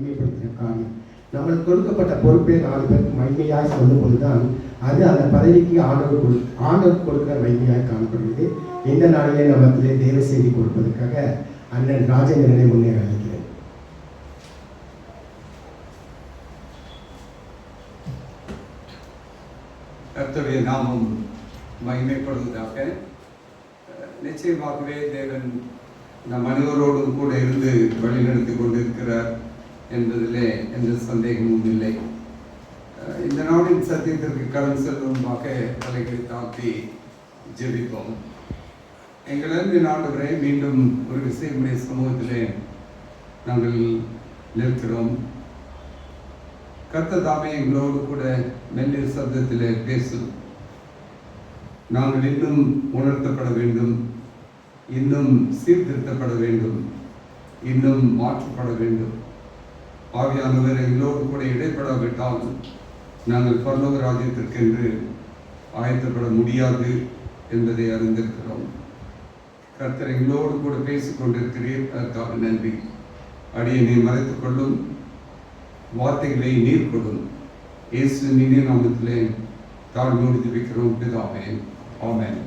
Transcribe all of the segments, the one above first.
மகிமைப்படுத்துகிற காரியம். நம்மளுக்கு கொடுக்கப்பட்ட பொறுப்பை 4 பேருக்கு மகிமையாக சொல்லும் போதுதான் அது அந்த பதவிக்கு ஆண்டவர் கொடுக்கிற மகிமையாக காணப்படுகிறது. இந்த நாளிலே நமக்கு தேவ செய்தி கொடுப்பதற்காக அண்ணன் ராஜேந்திரனை முன்னேற அழைக்கிறேன். கர்த்தருடைய நாமம் மகிமைப்படுவதாக. நிச்சயமாகவே தேவன் நம் அனைவரோடும் கூட இருந்து வழிநடத்தி கொண்டிருக்கிறார் என்பதிலே எந்த சந்தேகமும் இல்லை. இந்த நாளின் சத்தியத்திற்கு கடன் செல்வமாக தலைகளை தாழ்த்தி ஜெபிப்போம். எங்கள் அன்பின் ஆண்டவரே, மீண்டும் ஒரு விஷயமுடைய சமூகத்திலே நாங்கள் நிற்கிறோம். கர்த்தர் தாமே எங்களோடு கூட மெல்லிய சப்தத்திலே பேசும். நாங்கள் இன்னும் உணர்த்தப்பட வேண்டும், இன்னும் சீர்திருத்தப்பட வேண்டும், இன்னும் மாற்றப்பட வேண்டும். ஆவியானவர் எங்களோடு கூட இடைப்படாவிட்டால் நாங்கள் பரலோக ராஜ்யத்திற்கென்று ஆயத்தப்பட முடியாது என்பதை அறிந்திருக்கிறோம். கர்த்தர் எங்களோடு கூட பேசிக் கொண்டிருக்கிறீர், அதற்காக நன்றி. அடியனை மறைத்துக் கொள்ளும், வார்த்தைகளை நீர் கொள்ளும். இயேசுவின் இனிய நாமத்திலே தாழ்மையோடு ஜெபிக்கிறோம் பிதாவே, ஆமென்.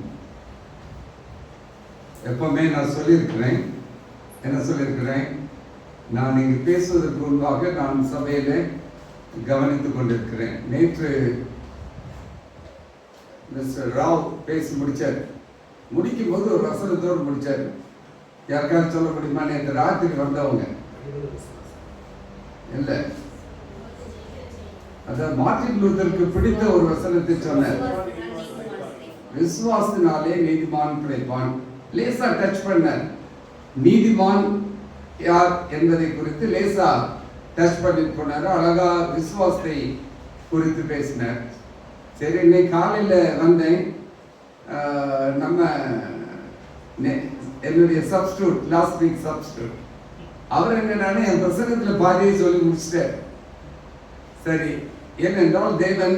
எப்பவுமே நான் சொல்லியிருக்கிறேன், என்ன சொல்லியிருக்கிறேன், நான் இங்கு பேசுவதற்கு முன்பாக நான் சபையில கவனித்துக் கொண்டிருக்கிறேன். நேற்று மிஸ்டர் ராவ் பேசி முடிச்சார். முடிக்கும் போது ஒரு வசனத்தோடு முடிச்சார். யாருக்காவது சொல்ல முடியுமா? நேற்று ராத்திரி வந்தவங்க இல்லை, அதான் மார்ட்டின் லூதருக்கு பிடித்த ஒரு வசனத்தை சொன்னார். விசுவாசத்தினாலே நீதிமான் பிழைப்பான். லேசா டச் பண்ணார். நீதிமான் யார் என்பதை குறித்து லேசா டச் பண்ணி போனார். அழகா விசுவாசத்தை குறித்து பேசினார். சரி, இன்னைக்கு காலையில் வந்தேன். நம்ம என்னுடைய சப்ஸ்டியூட், லாஸ்ட் வீக் சப்ஸ்டியூட், அவர் என்னன்னா என் பிரசங்கத்தில் பாதியை சொல்லி முடிச்சிட்டார். சரி, ஏனென்றால் தேவன்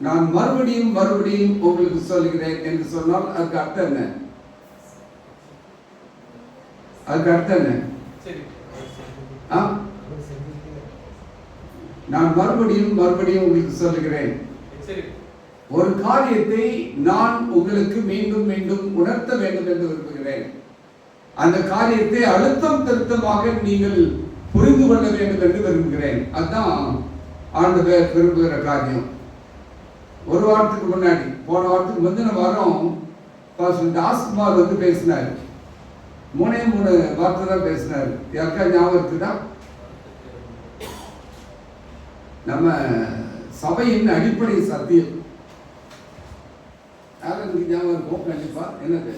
நான் மறுபடியும் மறுபடியும் உங்களுக்கு சொல்லுகிறேன் என்று சொன்னால் அதுக்கு அர்த்தம் என்ன? அதுக்கு அர்த்தம் என்ன? நான் மறுபடியும் மறுபடியும் உங்களுக்கு சொல்லுகிறேன். ஒரு காரியத்தை நான் உங்களுக்கு மீண்டும் மீண்டும் உணர்த்த வேண்டும் என்று விரும்புகிறேன். அந்த காரியத்தை அழுத்தம் திருத்தமாக நீங்கள் புரிந்து கொள்ள வேண்டும் என்று விரும்புகிறேன். அதுதான் ஆண்டவர் விரும்புகிற காரியம். ஒரு வாரத்துக்கு முன்னாடி, போன வாரத்துக்கு முந்தின வாரம் பாஸ்டர் தாஸ்குமார் வந்து பேசினார். 3 வார்த்தை தான் பேசினார். யாருக்கா ஞாபகம் இருக்குதா? நம்ம சபையின் அடிப்படை சத்தியம் யாருக்கு ஞாபகம் இருக்கும்? கண்டிப்பா. என்னது?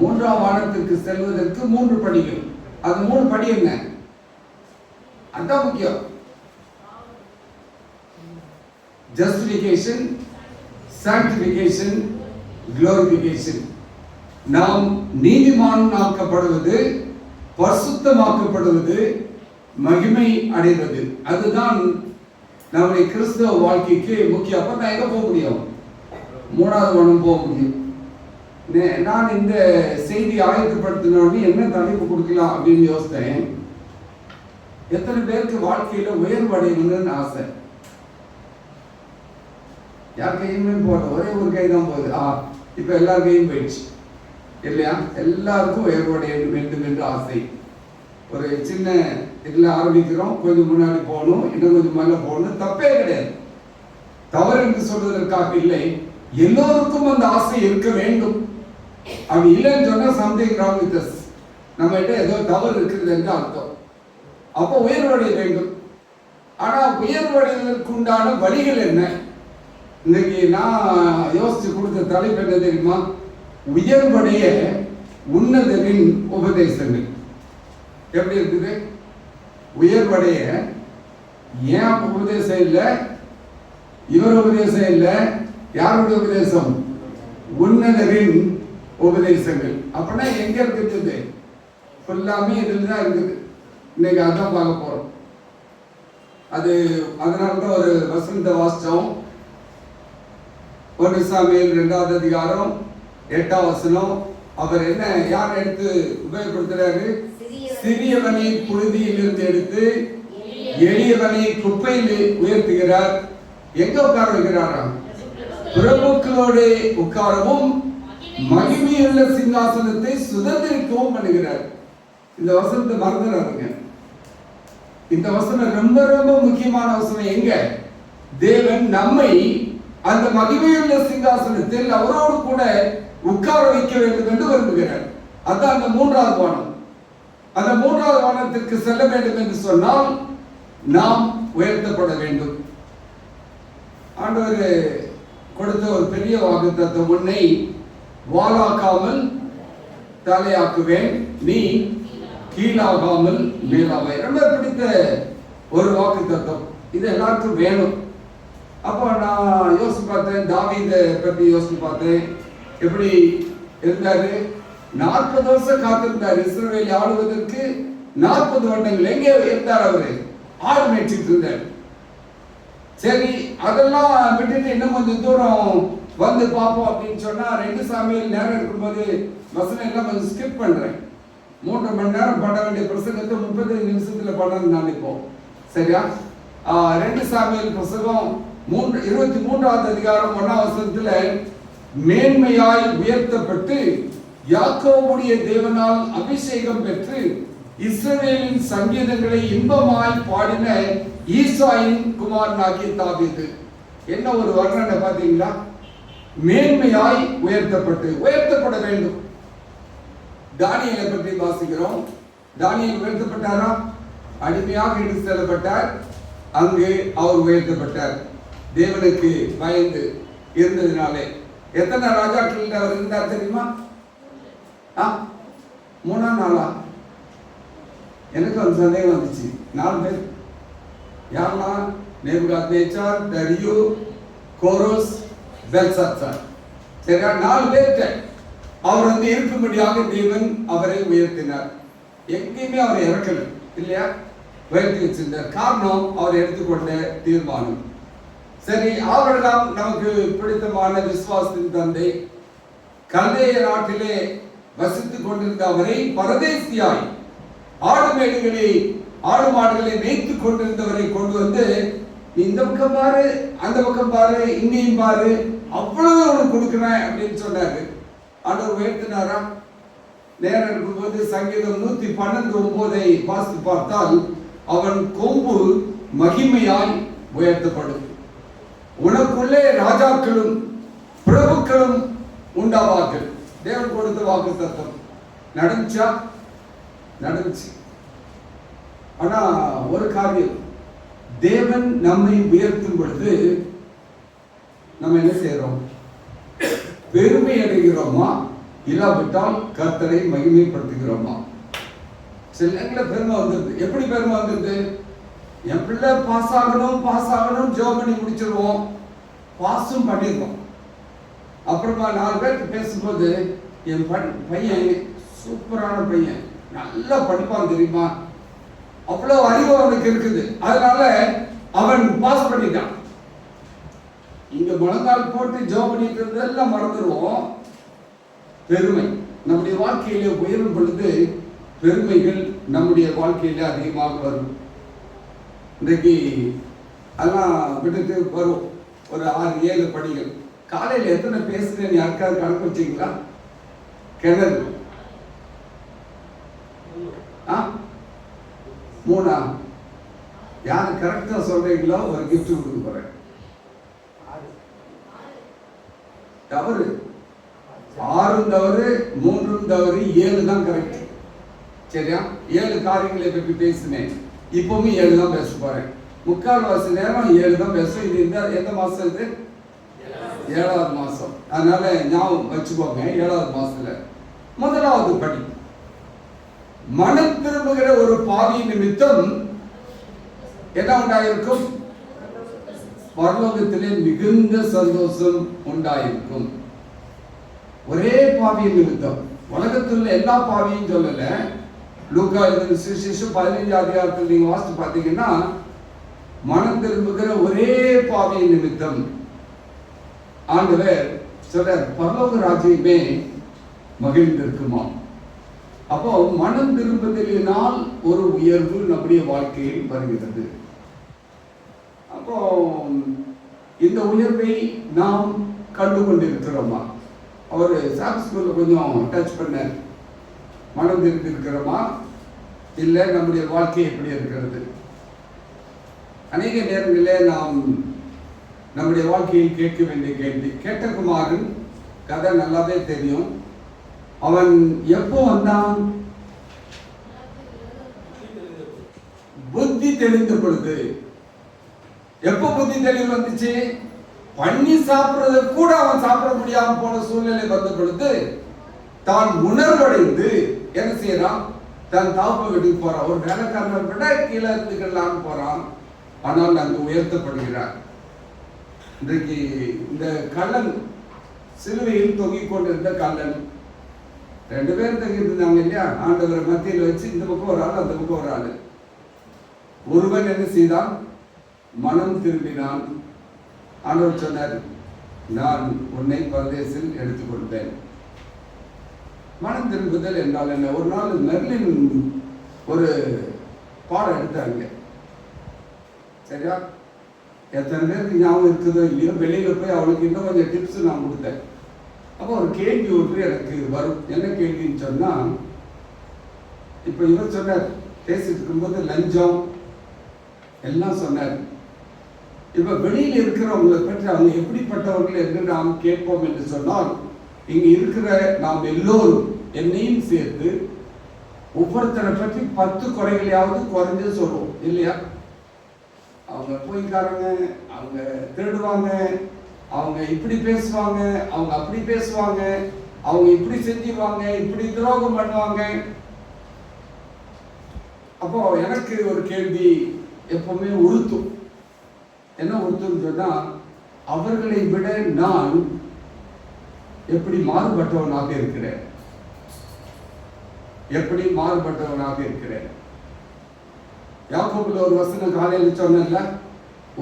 மூன்றாம் வானத்திற்கு செல்வதற்கு 3 படிகள். அது 3 படி என்ன? அதான் முக்கியம். Justification, sanctification, glorification. நாம் நீதிமானாக்கப்படுவது, பரிசுத்தமாக்கப்படுவது, மகிமை அடைவது. அதுதான் நம்முடைய கிறிஸ்தவ வாழ்க்கைக்கு முக்கியம். அப்ப நான் எங்க போக முடியும்? 3வது வானம் போக முடியும். நான் இந்த செய்தி ஆயத்தப்படுத்தினோடனே என்ன தலைப்பு கொடுக்கலாம் அப்படின்னு யோசித்தேன். எத்தனை பேருக்கு வாழ்க்கையில உயர்வடையணும்னு ஆசை? யார் கையுமே போகல, ஒரே ஒரு கை தான் போகுது. இப்ப எல்லார் கையும் போயிடுச்சு இல்லையா? எல்லாருக்கும் உயர்வடைய வேண்டும் என்று ஆசை. ஒரு சின்ன இதுல ஆரம்பிக்கிறோம், கொஞ்சம் முன்னாடி போகணும், இன்னும் கொஞ்சம் மேல போகணும். தப்பே கிடையாது, தவறு என்று சொல்வதற்காக இல்லை. எல்லோருக்கும் அந்த ஆசை இருக்க வேண்டும். அப்படி இல்லைன்னு சொன்னா சம்திங் ராங் வித் அஸ், நம்ம கிட்ட ஏதோ தவறு இருக்குது என்று அர்த்தம். அப்போ உயர்வடைய வேண்டும். ஆனா உயர்வடைவதற்கு உண்டான வழிகள் என்ன? இன்னைக்கு நான் யோசிச்சு கொடுத்த தலைப்பு என்ன தெரியுமா? உயர்வடைய உன்னதரின் உபதேசங்கள். எப்படி இருக்குது? உயர்வடைய ஏன் உபதேசம் இல்லை, இவர் உபதேசம் இல்லை, யாருடைய உபதேசம்? உன்னதரின் உபதேசங்கள். அப்படின்னா எங்க இருக்குது? ஃபுல்லாமே இதில் தான் இருக்குது. இன்னைக்கு அதான் பார்க்க போறோம். அதனால்தான் ஒரு வசனத்தை வாசிச்சோம். 1 சாமுவேல் 2வது அதிகாரம் 8ஆம் வசனம். அவர் என்ன யார் எடுத்து உபயோகப்படுத்துறாரு? சிறியவனை புழுதியில் இருந்து எடுத்து எளியவனை குப்பையில் உயர்த்துகிறார். எங்க உட்கார வைக்கிறாராம்? பிரபுக்களோடு உட்காரவும் மகிமையுள்ள சிங்காசனத்தை சுதந்திரிக்கவும் பண்ணுகிறார். இந்த வசனத்தை மறந்துடாருங்க. இந்த வசனம் ரொம்ப ரொம்ப முக்கியமான வசனம். எங்க தேவன் நம்மை அந்த மகிமையுள்ள சிங்காசனத்தில் அவரோடு கூட உட்கார வைக்க வேண்டும் என்று விரும்புகிறார். அதான் அந்த 3வது வானம். அந்த 3வது வானத்திற்கு செல்ல வேண்டும் என்று சொன்னால் நாம் உயர்த்தப்பட வேண்டும். ஆண்டவர் கொடுத்த ஒரு பெரிய வாக்குத்தத்தம், உன்னை வாளாக்காமல் தலையாக்குவேன், நீ கீழாகாமல் மேலாவாய். ரொம்ப பிடித்த ஒரு வாக்குத்தத்தம். இது எல்லாருக்கும் வேணும். அப்போ நான் யோசிச்சு பார்த்தேன், தாவீதை பற்றி யோசிச்சு பார்த்தேன். எப்படி இருந்தாரு? 40 வருஷம் காத்திருந்தார் இஸ்ரவேலை ஆளுவதற்கு. 40 வருடங்கள் எங்கே இருந்தார்? அவரு ஆடு மேய்ச்சிட்டு இருந்தார். சரி, அதெல்லாம் விட்டுட்டு இன்னும் கொஞ்சம் தூரம் வந்து பார்ப்போம் அப்படின்னு சொன்னா 2 சாமுவேல் நேரம் இருக்கும்போது வசனம் எல்லாம் கொஞ்சம் ஸ்கிப் பண்றேன். 3 மணி நேரம் பண்ண வேண்டிய பிரசங்கத்தை 35 நிமிஷத்துல பண்ணணும்னு நினைப்போம். சரியா? 2 சாமுவேல் புத்தகம் 23வது அதிகாரம் 1ஆம் வசனத்துல, மேன்மையாய் உயர்த்தப்பட்டு யாக்கோபுடைய தேவனால் அபிஷேகம் பெற்று இஸ்ரவேலின் சங்கீதங்களை இன்பமாய் பாடின ஈசாயின் குமாரனாகிய தாவீது. என்ன ஒரு வர்ணனை பாத்தீங்களா? மேன்மையாய் உயர்த்தப்பட வேண்டும். தானியேலை பற்றி வாசிக்கிறோம். தானியேல் உயர்த்தப்பட்டாரா? அடிமையாக எடுத்து செல்லப்பட்டார். அங்கு அவர் உயர்த்தப்பட்டார். தேவனுக்கு பயந்து இருந்ததினாலே. எத்தனை ராஜாக்கள் அவர் இருந்தார் தெரியுமா? 3ஆம் நாளா? எனக்கு ஒரு சந்தேகம் வந்துச்சு. 4 பேர். யாரெல்லாம்? நேபுகாத்நேச்சார், தரியு, கோரோஸ், பெல்சாத்சார். சரியா? 4 பேர்கிட்ட அவர் வந்து இருக்கும்படியாக தேவன் அவரை உயர்த்தினார். எங்கேயுமே அவரை இறக்கல இல்லையா? உயர்த்தி வச்சிருந்தார். காரணம் அவர் எடுத்துக்கொண்ட தீர்மானம். சரி, அவரெல்லாம் நமக்கு பிடித்தமான விசுவாசத்தின் தந்தை. கல்தேய நாட்டிலே வசித்துக் கொண்டிருந்த அவரை பரதேசியாய் ஆடு மாடுகளை மேய்த்துக் கொண்டிருந்தவரை கொண்டு வந்து, இந்த பக்கம் பாரு, அந்த பக்கம் பாரு, இங்கேயும் பாரு, அவ்வளவு அவனுக்கு கொடுக்கிறேன் அப்படின்னு சொன்னாரு. ஆண்டவர் உயர்த்தினாரா? நேரம் இருக்கும்போது சங்கீதம் 112:9 வாசித்து பார்த்தால், அவன் கொம்பு மகிமையாய் உயர்த்தப்படும், உனக்குள்ளே ராஜாக்களும் பிரபுக்களும் உண்டாவார்கள். தேவன் கொடுத்த வாக்கு தத்தம் நடந்துச்சா? நடந்துச்சு. ஆனா ஒரு காரியம், தேவன் நம்மை உயர்த்தும் பொழுது நம்ம என்ன செய்யறோம்? பெருமை அடைகிறோமா, இல்லாவிட்டால் கர்த்தரை மகிமைப்படுத்துகிறோமா? சில நேரங்களில் பெருமை வந்துருது. எப்படி பெருமை வந்துருது? என் பிள்ளை பாஸ் ஆகணும் ஜெபம் பண்ணி முடிச்சிருவோம், பாஸும் பண்ணிடுவோம். அப்புறமா 4 பேருக்கு பேசும்போது, என் பையன் சூப்பரான பையன், நல்லா படிப்பான் தெரியுமா, அவ்வளவு அறிவு அவனுக்கு இருக்குது, அதனால அவன் பாஸ் பண்ணிட்டான். இங்க முழங்கால் போட்டு ஜெபம் பண்ணிட்டு இருந்ததெல்லாம் மறந்துடுவோம். பெருமை நம்முடைய வாழ்க்கையில உயரும் பொழுது பெருமைகள் நம்முடைய வாழ்க்கையில அதிகமாக வரும். இன்றைக்கு அதெல்லாம் விட்டுட்டு வரும். ஒரு 6-7 படிகள். காலையில் எத்தனை பேசுறேன்னு யாருக்காவது கணக்கு வச்சிங்களா? கிணறு 3. யாரு கரெக்டா சொல்றீங்களோ ஒரு கிஃப்ட் கொடுக்க போறேன். தவறு 6 தவறு, 3 தவறு, 7 தான் கரெக்ட். சரியா? 7 காரியங்களை பற்றி பேசினேன். இப்பவும் 7 தான் பேச போறேன். 3/4 நேரம் 7 தான் பேசும். இது எந்த மாசம்? இது 7வது மாசம். அதனால ஞாபகம் வச்சுக்கோங்க. 7வது மாசத்துல 1வது படி, மனம் திரும்புகிற ஒரு பாவி நிமித்தம் என்ன உண்டாயிருக்கும்? பரலோகத்திலே மிகுந்த சந்தோஷம் உண்டாயிருக்கும். ஒரே பாவியின் நிமித்தம். உலகத்தில் எல்லா பாவியும் சொல்லல. லூக்கா எழுதின சுவிசேஷம் 15 அதிகாரத்தில் நீங்க வாசித்து பார்த்தீங்கன்னா, மனம் திரும்புகிற ஒரே பாவியின் நிமித்தம் ஆண்டவர் சொல்ற பரலோக ராஜ்யமே மகிழ்ந்திருக்குமா. அப்போ மனம் திரும்புதலினால் ஒரு உயர்வு நம்முடைய வாழ்க்கையில் வருகிறது. அப்போ இந்த உயர்வை நாம் கண்டு கொண்டிருக்கிறோமா? அவர் சாப் ஸ்கூல்ல கொஞ்சம் டச் பண்ண, மனம் திரும்பி இருக்கிறோமா, இல்லை நம்முடைய வாழ்க்கை எப்படி இருக்கிறது? அநேக நேரங்களில் நாம் நம்முடைய வாழ்க்கையில் கேட்க வேண்டிய கேள்வி. கேட்ட குமாரன் கதை நல்லாவே தெரியும். அவன் எப்போ வந்தான்? புத்தி தெளிந்த பொழுது. எப்போ புத்தி தெளிவு வந்துச்சு? பண்ணி சாப்பிடுறது கூட அவன் சாப்பிட முடியாம போன சூழ்நிலை வந்த பொழுது தான் உணர்வடைந்து என்ன செய்யறான்? தன் தாப்ப வீட்டுக்கு போறான். ஒரு வேலைக்காரனை விட கீழே இருந்துக்கலான்னு போறான். ஆனால் அங்கு உயர்த்தப்படுகிறார். இன்றைக்கு இந்த கள்ளன், சிலுவையில் தொங்கிக் கொண்டிருந்த கள்ளன், 2 பேர் தங்கிட்டு இருந்தாங்க இல்லையா? ஆண்டவரை மத்தியில் வச்சு இந்த பக்கம் ஒரு ஆள், அந்த பக்கம் ஒரு ஆள். ஒருவன் என்ன செய்தான்? மனம் திரும்பினான். ஆண்டவர் சொன்னார், நான் உன்னை பரதேசில் எடுத்துக் கொள்வேன். மனம் திரும்புதல் என்றால் என்ன? ஒரு நாள் மெர்லின் ஒரு பாடம் எடுத்தாங்க. சரியா? எத்தனை பேருக்கு ஞாபகம் இருக்குதோ இல்லையோ, வெளியில போய் அவளுக்கு இன்னும் கொஞ்சம் டிப்ஸ் நான் கொடுத்தேன். அப்போ ஒரு கேள்வி ஒன்று எனக்கு வரும். என்ன கேள்வின்னு சொன்னா, இப்ப இவர் சொன்னார், பேசிட்டு இருக்கும்போது லஞ்சம் எல்லாம் சொன்னார். இப்ப வெளியில இருக்கிறவங்களை பற்றி அவங்க எப்படிப்பட்டவர்கள் என்று நாம் கேட்போம் என்று சொன்னால், இங்க இருக்கிற நாம் எல்லோரும் என்னையும் சேர்த்து ஒவ்வொருத்தரை பற்றி 10 குறைகளையாவது குறைஞ்சு சொல்லுவோம் இல்லையா? அவங்க பொய்க்காரங்க, அவங்க திருடுவாங்க, அவங்க இப்படி பேசுவாங்க, அவங்க அப்படி பேசுவாங்க, அவங்க இப்படி செஞ்சிருவாங்க, இப்படி துரோகம் பண்ணுவாங்க. அப்போ எனக்கு ஒரு கேள்வி எப்பவுமே உறுத்தும். என்ன உறுத்துன்னு சொன்னா, அவர்களை விட நான் எப்படி மாறுபட்டவனாக இருக்கிறேன்? எப்படி மாறுபட்டவனாக இருக்கிறேன்? யாக்கோபுல ஒரு வசனம் காலையில் சொன்னல,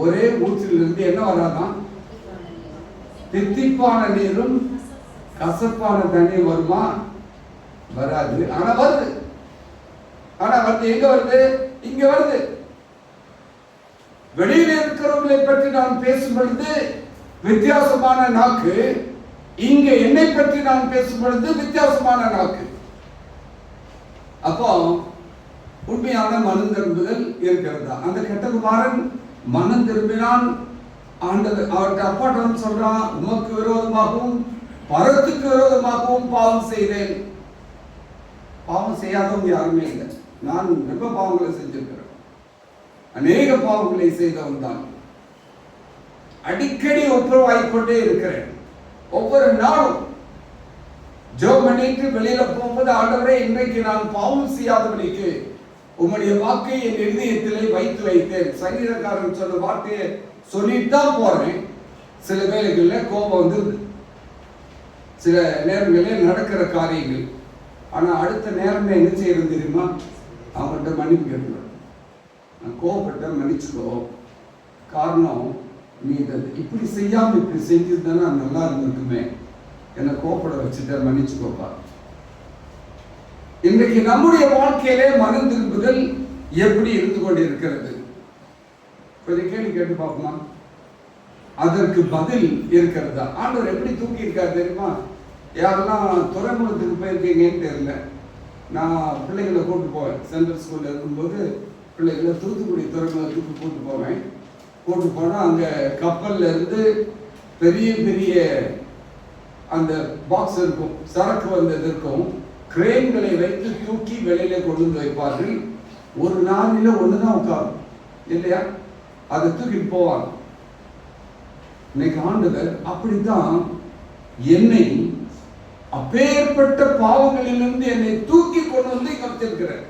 ஒரே ஊற்றிலிருந்து என்ன வராதான்? தித்திப்பான நீரும் கசப்பான தண்ணீர் வருமா? வராது. ஆனா வருது. ஆனா வந்து எங்க வருது? இங்க வருது. வெளியில இருக்கிறவர்களை பற்றி நான் பேசும் பொழுது வித்தியாசமான நாக்கு, இங்க என்னை பற்றி நான் பேசும் பொழுது வித்தியாசமான நாக்கு. அப்போ உண்மையான மனம் திரும்புதல் இருக்கிறதா? அந்த கெட்டகுமாரன் மனம் திரும்பினான். ஆண்டவர் அவர்கிட்ட அப்பாட்ட வந்து சொல்றான், உமக்கு விரோதமாகவும் பரத்துக்கு விரோதமாகவும் பாவம் செய்தேன். பாவம் செய்யாதவங்க யாருமே இல்லை. நான் ரொம்ப பாவங்களை செஞ்சிருக்கிறேன், அநேக பாவங்களை செய்தவன் தான். அடிக்கடி ஒப்புரவாய்க்கொண்டே இருக்கிறேன். ஒவ்வொரு நாளும் ஜெபம் பண்ணிட்டு வெளியில போகும்போது, ஆண்டவரே இன்றைக்கு நான் பாவம் செய்யாதவனுக்கு உம்முடைய வாக்கை என் இதயத்திலே வைத்து வைத்தேன். சங்கீதக்காரன் சொன்ன வார்த்தையை சொல்லிட்டு தான் போறேன். சில வேளைகளில் கோபம் வந்து, சில நேரங்களில் நடக்கிற காரியங்கள். ஆனா அடுத்த நேரம் என்ன செய்யறது தெரியுமா? அவங்கள்ட்ட மன்னிப்பு கேட்கணும். நான் கோபப்பட்ட மன்னிச்சுக்கோ, காரணம் நீ இதை இப்படி செய்யாம இப்படி செஞ்சிருந்தா நல்லா இருந்திருக்குமே, என்னை கோபப்பட வச்சுட்ட, மன்னிச்சுக்கோப்பா. இன்றைக்கு நம்முடைய வாழ்க்கையிலே மனம் திரும்புதல் எப்படி இருந்து கொண்டிருக்கிறது? கொஞ்சம் கேள்வி கேட்டு பார்ப்போமா? அதற்கு பதில் இருக்கிறதா? ஆண்டவர் எப்படி தூக்கி இருக்காரு தெரியுமா? யாரெல்லாம் துறைமுகத்துக்கு போயிருக்கீங்கன்னு தெரியல. நான் பிள்ளைகளை கூட்டு போவேன். சென்ட்ரல் ஸ்கூல்ல இருக்கும்போது பிள்ளைகளை தூத்துக்குடி துறைமுகத்துக்கு கூட்டு போவேன். கூட்டு போனால் அங்கே கப்பல்ல இருந்து பெரிய பெரிய அந்த பாக்ஸ் இருக்கும், சரக்கு வந்தது இருக்கும். கிரேன்களை வைத்து தூக்கி வெளியில கொண்டு வந்து வைப்பார்கள். ஒரு நாளில ஒண்ணுதான் உட்காரும் இல்லையா? அதை தூக்கிட்டு போவாங்க. இன்னைக்கு ஆண்டவர் அப்படித்தான் என்னை அப்பேற்பட்ட பாவங்களிலிருந்து என்னை தூக்கி கொண்டு வந்து இங்க வச்சிருக்கிறார்.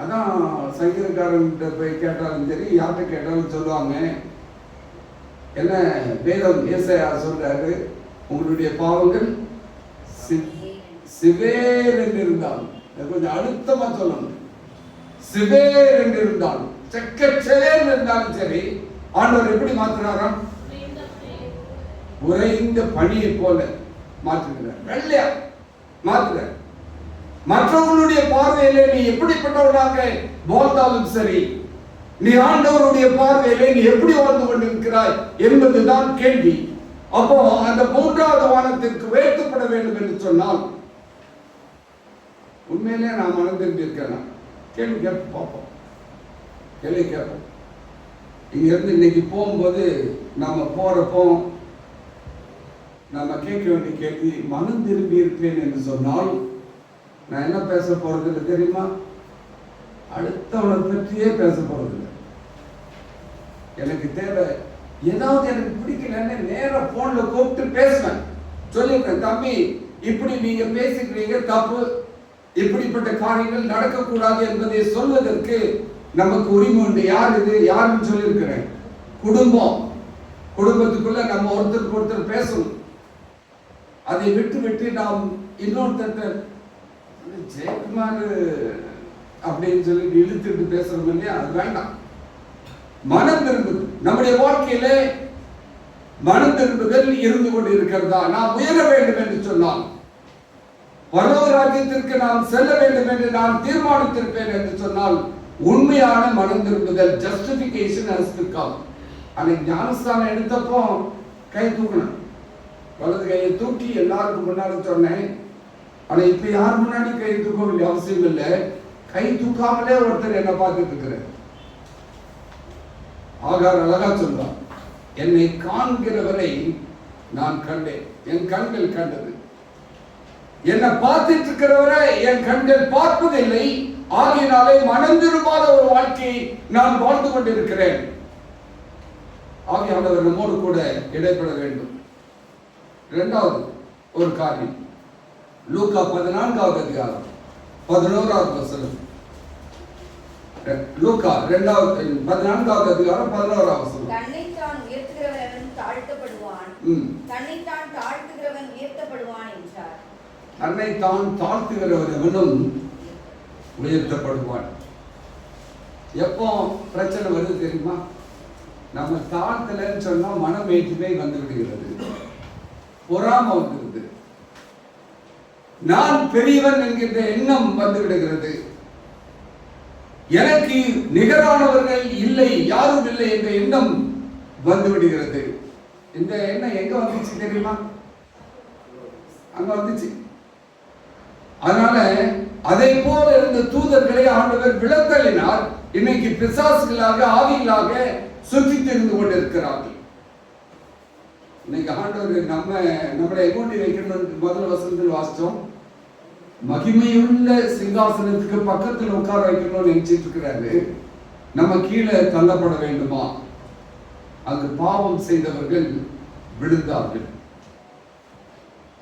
அதான் சங்கீதக்காரன்கிட்ட போய் கேட்டாலும் சரி, யார்கிட்ட கேட்டாலும் சொல்லுவாங்க, என்ன வேதம் ஏசாயா சொல்றாரு, உங்களுடைய பாவங்கள் சிவேர் என்று இருந்தாலும், கொஞ்சம் அழுத்தமா சொல்லணும், சிவேர் என்று இருந்தாலும், செக்கச்சேர் இருந்தாலும் சரி, ஆண்டவர் எப்படி மாத்துறாராம்? உறைந்த பனியை போல மாற்றுகிறார், வெள்ளையா மாற்றுகிறார். மற்றவர்களுடைய பார்வையிலே நீ எப்படிப்பட்டவனாக வாழ்ந்தாலும் சரி, நீ ஆண்டவருடைய பார்வையிலே நீ எப்படி வாழ்ந்து கொண்டிருக்கிறாய் என்பதுதான் கேள்வி. அப்போ அந்த மூன்றாவது வானத்திற்கு உயர்த்தப்பட வேண்டும் என்று சொன்னால் உண்மையிலே நான் மனம் திரும்பியிருக்கேன். கேள்வி கேட்போம், பார்ப்போம், கேள்வி கேட்போம். இங்க இருந்து இன்னைக்கு போகும்போது நம்ம போறப்போ நம்ம கேட்க வேண்டிய கேள்வி, மனம் திரும்பி இருப்பேன் என்று சொன்னால் நான் என்ன பேச போறது இல்லை தெரியுமா? அடுத்தவனை பற்றியே பேச போறது இல்லை. எனக்கு தேவை ஏதாவது எனக்கு பிடிக்கலன்னு நேரா போன்ல கூப்பிட்டு பேசுவேன், சொல்லிருக்கேன், தம்பி இப்படி நீங்க பேசிக்கிறீங்க தப்பு, இப்படிப்பட்ட காரியங்கள் நடக்கக்கூடாது என்பதை சொல்வதற்கு நமக்கு உரிமை உண்டு. யார் இது? யாருன்னு சொல்லியிருக்கிறேன். குடும்பம், குடும்பத்துக்குள்ள நம்ம ஒருத்தருக்கு ஒருத்தர் பேசணும். அதை விட்டு விட்டு நாம் இன்னொருத்தர் ஜெயக்குமார் அப்படின்னு சொல்லி இழுத்துட்டு பேசுறோம் இல்லையா, அது வேண்டாம். மனம் திரும்புது, நம்முடைய வாழ்க்கையில மனம் திரும்புதல் இருந்து கொண்டு இருக்கிறதா? நாம் உயர வேண்டும் என்று சொன்னால், பரலோக ராஜ்யத்திற்கு நாம் செல்ல வேண்டும் என்று நான் தீர்மானித்திருப்பேன் என்று சொன்னால், உண்மையான மனம் திரும்புதல், ஜஸ்டிபிகேஷன் ஹஸ் டு கம். அன்னைக்கு ஞானஸ்தானம் எடுத்தப்போ கை தூக்கணும், வலது கையை தூக்கி எல்லாருக்கும் முன்னாடி சொன்னேன். ஆனா இப்ப யார் முன்னாடி கை தூக்க வேண்டிய அவசியம் இல்லை. கை தூக்காமலே ஒருத்தர் என்ன பார்த்துட்டு இருக்கிறார். ஆகார் அழகா சொல்றான், என்னை காண்கிறவரை நான் கண்டேன், என் கண்கள் கண்டது. என்னை பார்த்துட்டு இருக்கிறவரை என் கண்கள் பார்ப்பதில்லை, ஆகினாலே மனம் திரும்பாத ஒரு வாழ்க்கையை நான் வாழ்ந்து கொண்டிருக்கிறேன். ஆகியானவர் நம்மோடு கூட இடைப்பட வேண்டும். இரண்டாவது ஒரு காரியம், லூக்கா 14வது அதிகாரம் 11வது வசனம். லூக்கா 14வது அதிகாரம் 11வது வசனம். தன்னைத்தான் உயர்த்துகிறவன் தாழ்த்தப்படுவான், தன்னைத்தான் தாழ்த்துகிறவன் உயர்த்தப்படுவான் என்றார். தன்னைத்தான் தாழ்த்துகிறவனும் உயர்த்தப்படுவான். எப்போ பிரச்சனை வருது தெரியுமா? நம்ம தாழ்த்தலன்னு சொன்னா மனமேற்றுமை வந்து விடுகிறது, பொறாமை வந்துடுது, நான் பெரியவன் என்கின்ற எண்ணம் வந்து விடுகிறது, எனக்கு நிகரானவர்கள் இல்லை, யாரும் இல்லை என்ற எண்ணம் வந்து விடுகிறது. இந்த எண்ணம் எங்க வந்துச்சு தெரியுமா? அங்க வந்துச்சு. அதனால அதை போல இருந்த தூதர்களை ஆண்டவர் விளத்தலினார். இன்னைக்கு பிசாசுகளாக ஆவிகளாக சுற்றி தெரிந்து கொண்டிருக்கிறார்கள். இன்னைக்கு ஆண்டவர் நம்மளை எங்கோண்டி வைக்கணும். முதல் வசனத்தில் வாசிச்சோம், மகிமையுள்ள சிங்காசனத்துக்கு பக்கத்தில் உட்கார வைக்கணும்னு நினைச்சிட்டு இருக்கிறாரு. நம்ம கீழே தள்ளப்பட வேண்டுமா? அங்கு பாவம் செய்தவர்கள் விழுந்தார்கள்.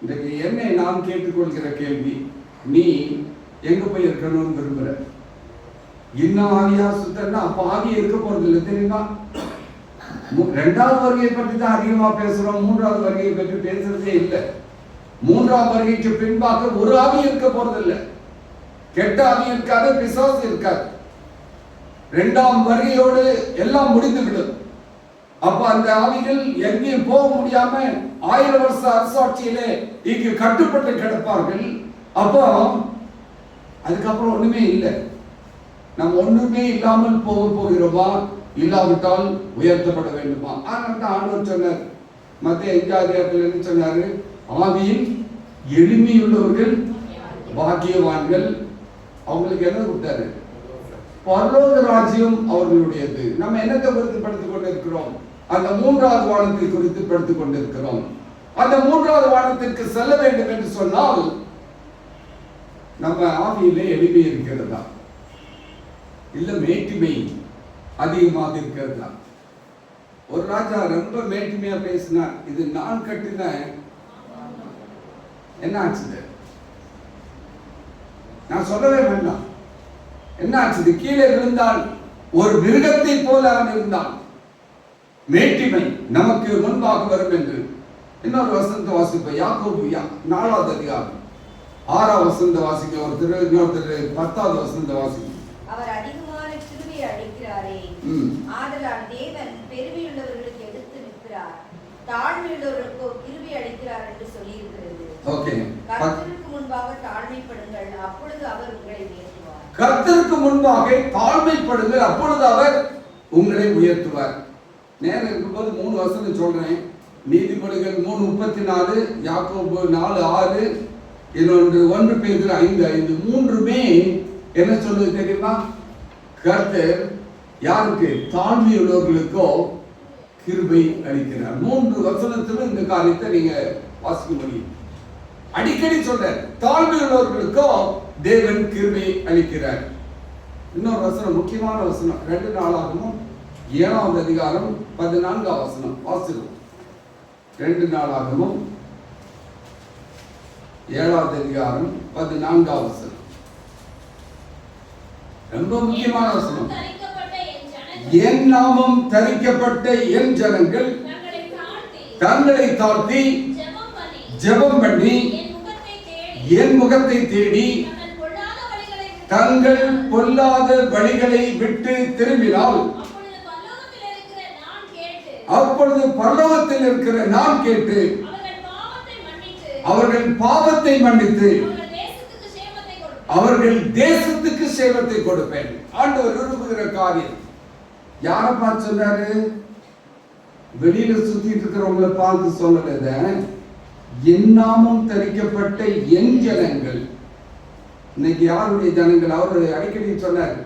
இன்றைக்கு என்னை நான் கேட்டுக்கொள்கிற கேள்வி, நீ எங்க போய் இருக்கணும்னு விரும்புற? இன்னும் ஆவியா சுத்தன்னா அப்ப ஆவியா இருக்க போறது இல்லை தெரியுமா? இரண்டாவது வருகையை பற்றி தான் அதிகமா பேசுறோம், மூன்றாவது வருகையை பற்றி பேசுறதே இல்லை. மூன்றாம் வருகைக்கு பின்பாக ஒரு ஆவி இருக்க போறது இல்லை, கெட்ட ஆவி இருக்காது, பிசாசு இருக்காது. இரண்டாம் வருகையோடு எல்லாம் முடிந்து விடும். அப்ப அந்த ஆவிகள் எங்கேயும் போக முடியாம 1000 வருஷ அரசாட்சியிலே இங்கு கட்டுப்பட்டு கிடப்பார்கள். அப்போ அதுக்கப்புறம் ஒண்ணுமே இல்லை. நம்ம ஒண்ணுமே இல்லாமல் போகிறோமா? இல்லாவிட்டால் உயர்த்தப்பட வேண்டுமா? ஆனால் தான் ஆண்டவர் சொன்னார், மத்திய 5 என்ன சொன்னாரு? ஆவியில் எளிமையுள்ளவர்கள் பாக்கியவான்கள். அவங்களுக்கு என்ன கொடுத்தாரு? பரலோக ராஜ்யம் அவர்களுடையது. நம்ம என்னத்தை குறித்து படித்துக் கொண்டிருக்கிறோம்? அந்த மூன்றாவது வானத்தை குறித்து படித்துக் கொண்டிருக்கிறோம். அந்த மூன்றாவது வானத்திற்கு செல்ல வேண்டும் என்று சொன்னால் நம்ம ஆவியிலே எளிமை இருக்கிறதா, இல்ல மேட்டிமை அதிகமாக இருக்கிறதா? ஒரு ராஜா ரொம்ப மேட்டிமையா பேசினார், இது நான் கட்டின என்ன ஆச்சு? நான் சொல்லவே வேண்டாம். என்ன ஆச்சு? கீழே விழுந்தால் ஒரு மிருகத்தை போல அவன் இருந்தான். மேட்டிமை நமக்கு முன்பாக வரும் என்று. இன்னொரு வசனத்தை வாசிப்போம், யாக்கோபு 4வது அதிகாரம் 6வது வசனத்தை வாசிக்க ஒருத்தர், இன்னொருத்தர் 10வது வசனத்தை வாசிக்க. அவர் அதிகமான கிருபையை அளிக்கிறாரே, ஆதலால் தேவன் பெருமையுள்ளவர்களுக்கு எதிர்த்து நிற்கிறார், தாழ்மையுள்ளவர்களுக்கோ கிருபை அளிக்கிறார் என்று சொல்லியிருக்கிறது. ஓகே. கர்த்தருக்கு முன்பாக தாழ்மைப்படுங்கள், அப்பொழுது அவர் உங்களை உயர்த்துவார். கர்த்தருக்கு முன்பாக தாழ்மைப்படுங்கள், அப்பொழுது அவர் உங்களை உயர்த்துவார். நேரம் இருக்கும்போது 3 வசனம் சொல்றேன். நீதிமொழிகள் 3:34, யாக்கோபு 4:6, இன்னொன்று 1 பேதுரு 5:5. மூன்றுமே என்ன சொல்லுது தெரியுமா? கர்த்தர் யாருக்கு? தாழ்மையுள்ளவர்களுக்கோ கிருபை அளிக்கிறார். 3 வசனத்திலும் இந்த காரியத்தை நீங்க வாசிக்க முடியும். அடிக்கடி சொல்ற தாழ்மையுள்ளவர்களுக்கோ தேவன் கிருபை அளிக்கிறார். இன்னொரு வசனம், முக்கியமான வசனம், 2 நாளாகமும் 7வது அதிகாரம் 14வது வசனம் வாசிக்கிறோம். 2 நாளாகமும் 7வது அதிகாரம் 14வது வசனம். ரொம்ப முக்கியமான வசனம். என் நாமம் தரிக்கப்பட்ட என் ஜனங்கள் தங்களை தாழ்த்தி ஜெபம் பண்ணி என் முகத்தை தேடி தங்கள் பொல்லாத வழிகளை விட்டு திரும்பினால் அப்பொழுது பரலோகத்தில் இருக்கிற நான் கேட்டு அவர்கள் பாவத்தை மன்னித்து அவர்கள் தேசத்துக்கு சேமத்தை கொடுப்பேன். ஆண்டவர் விரும்புகிற காரியம். யாரை பார்த்து சொன்னாரு? வெளியில சுத்திட்டு இருக்கிறவங்களை பார்த்து சொல்லல. என் நாமம் தரிக்கப்பட்ட என் ஜனங்கள். இன்னைக்கு யாருடைய ஜனங்கள்? அவர் அடிக்கடி சொன்னார்,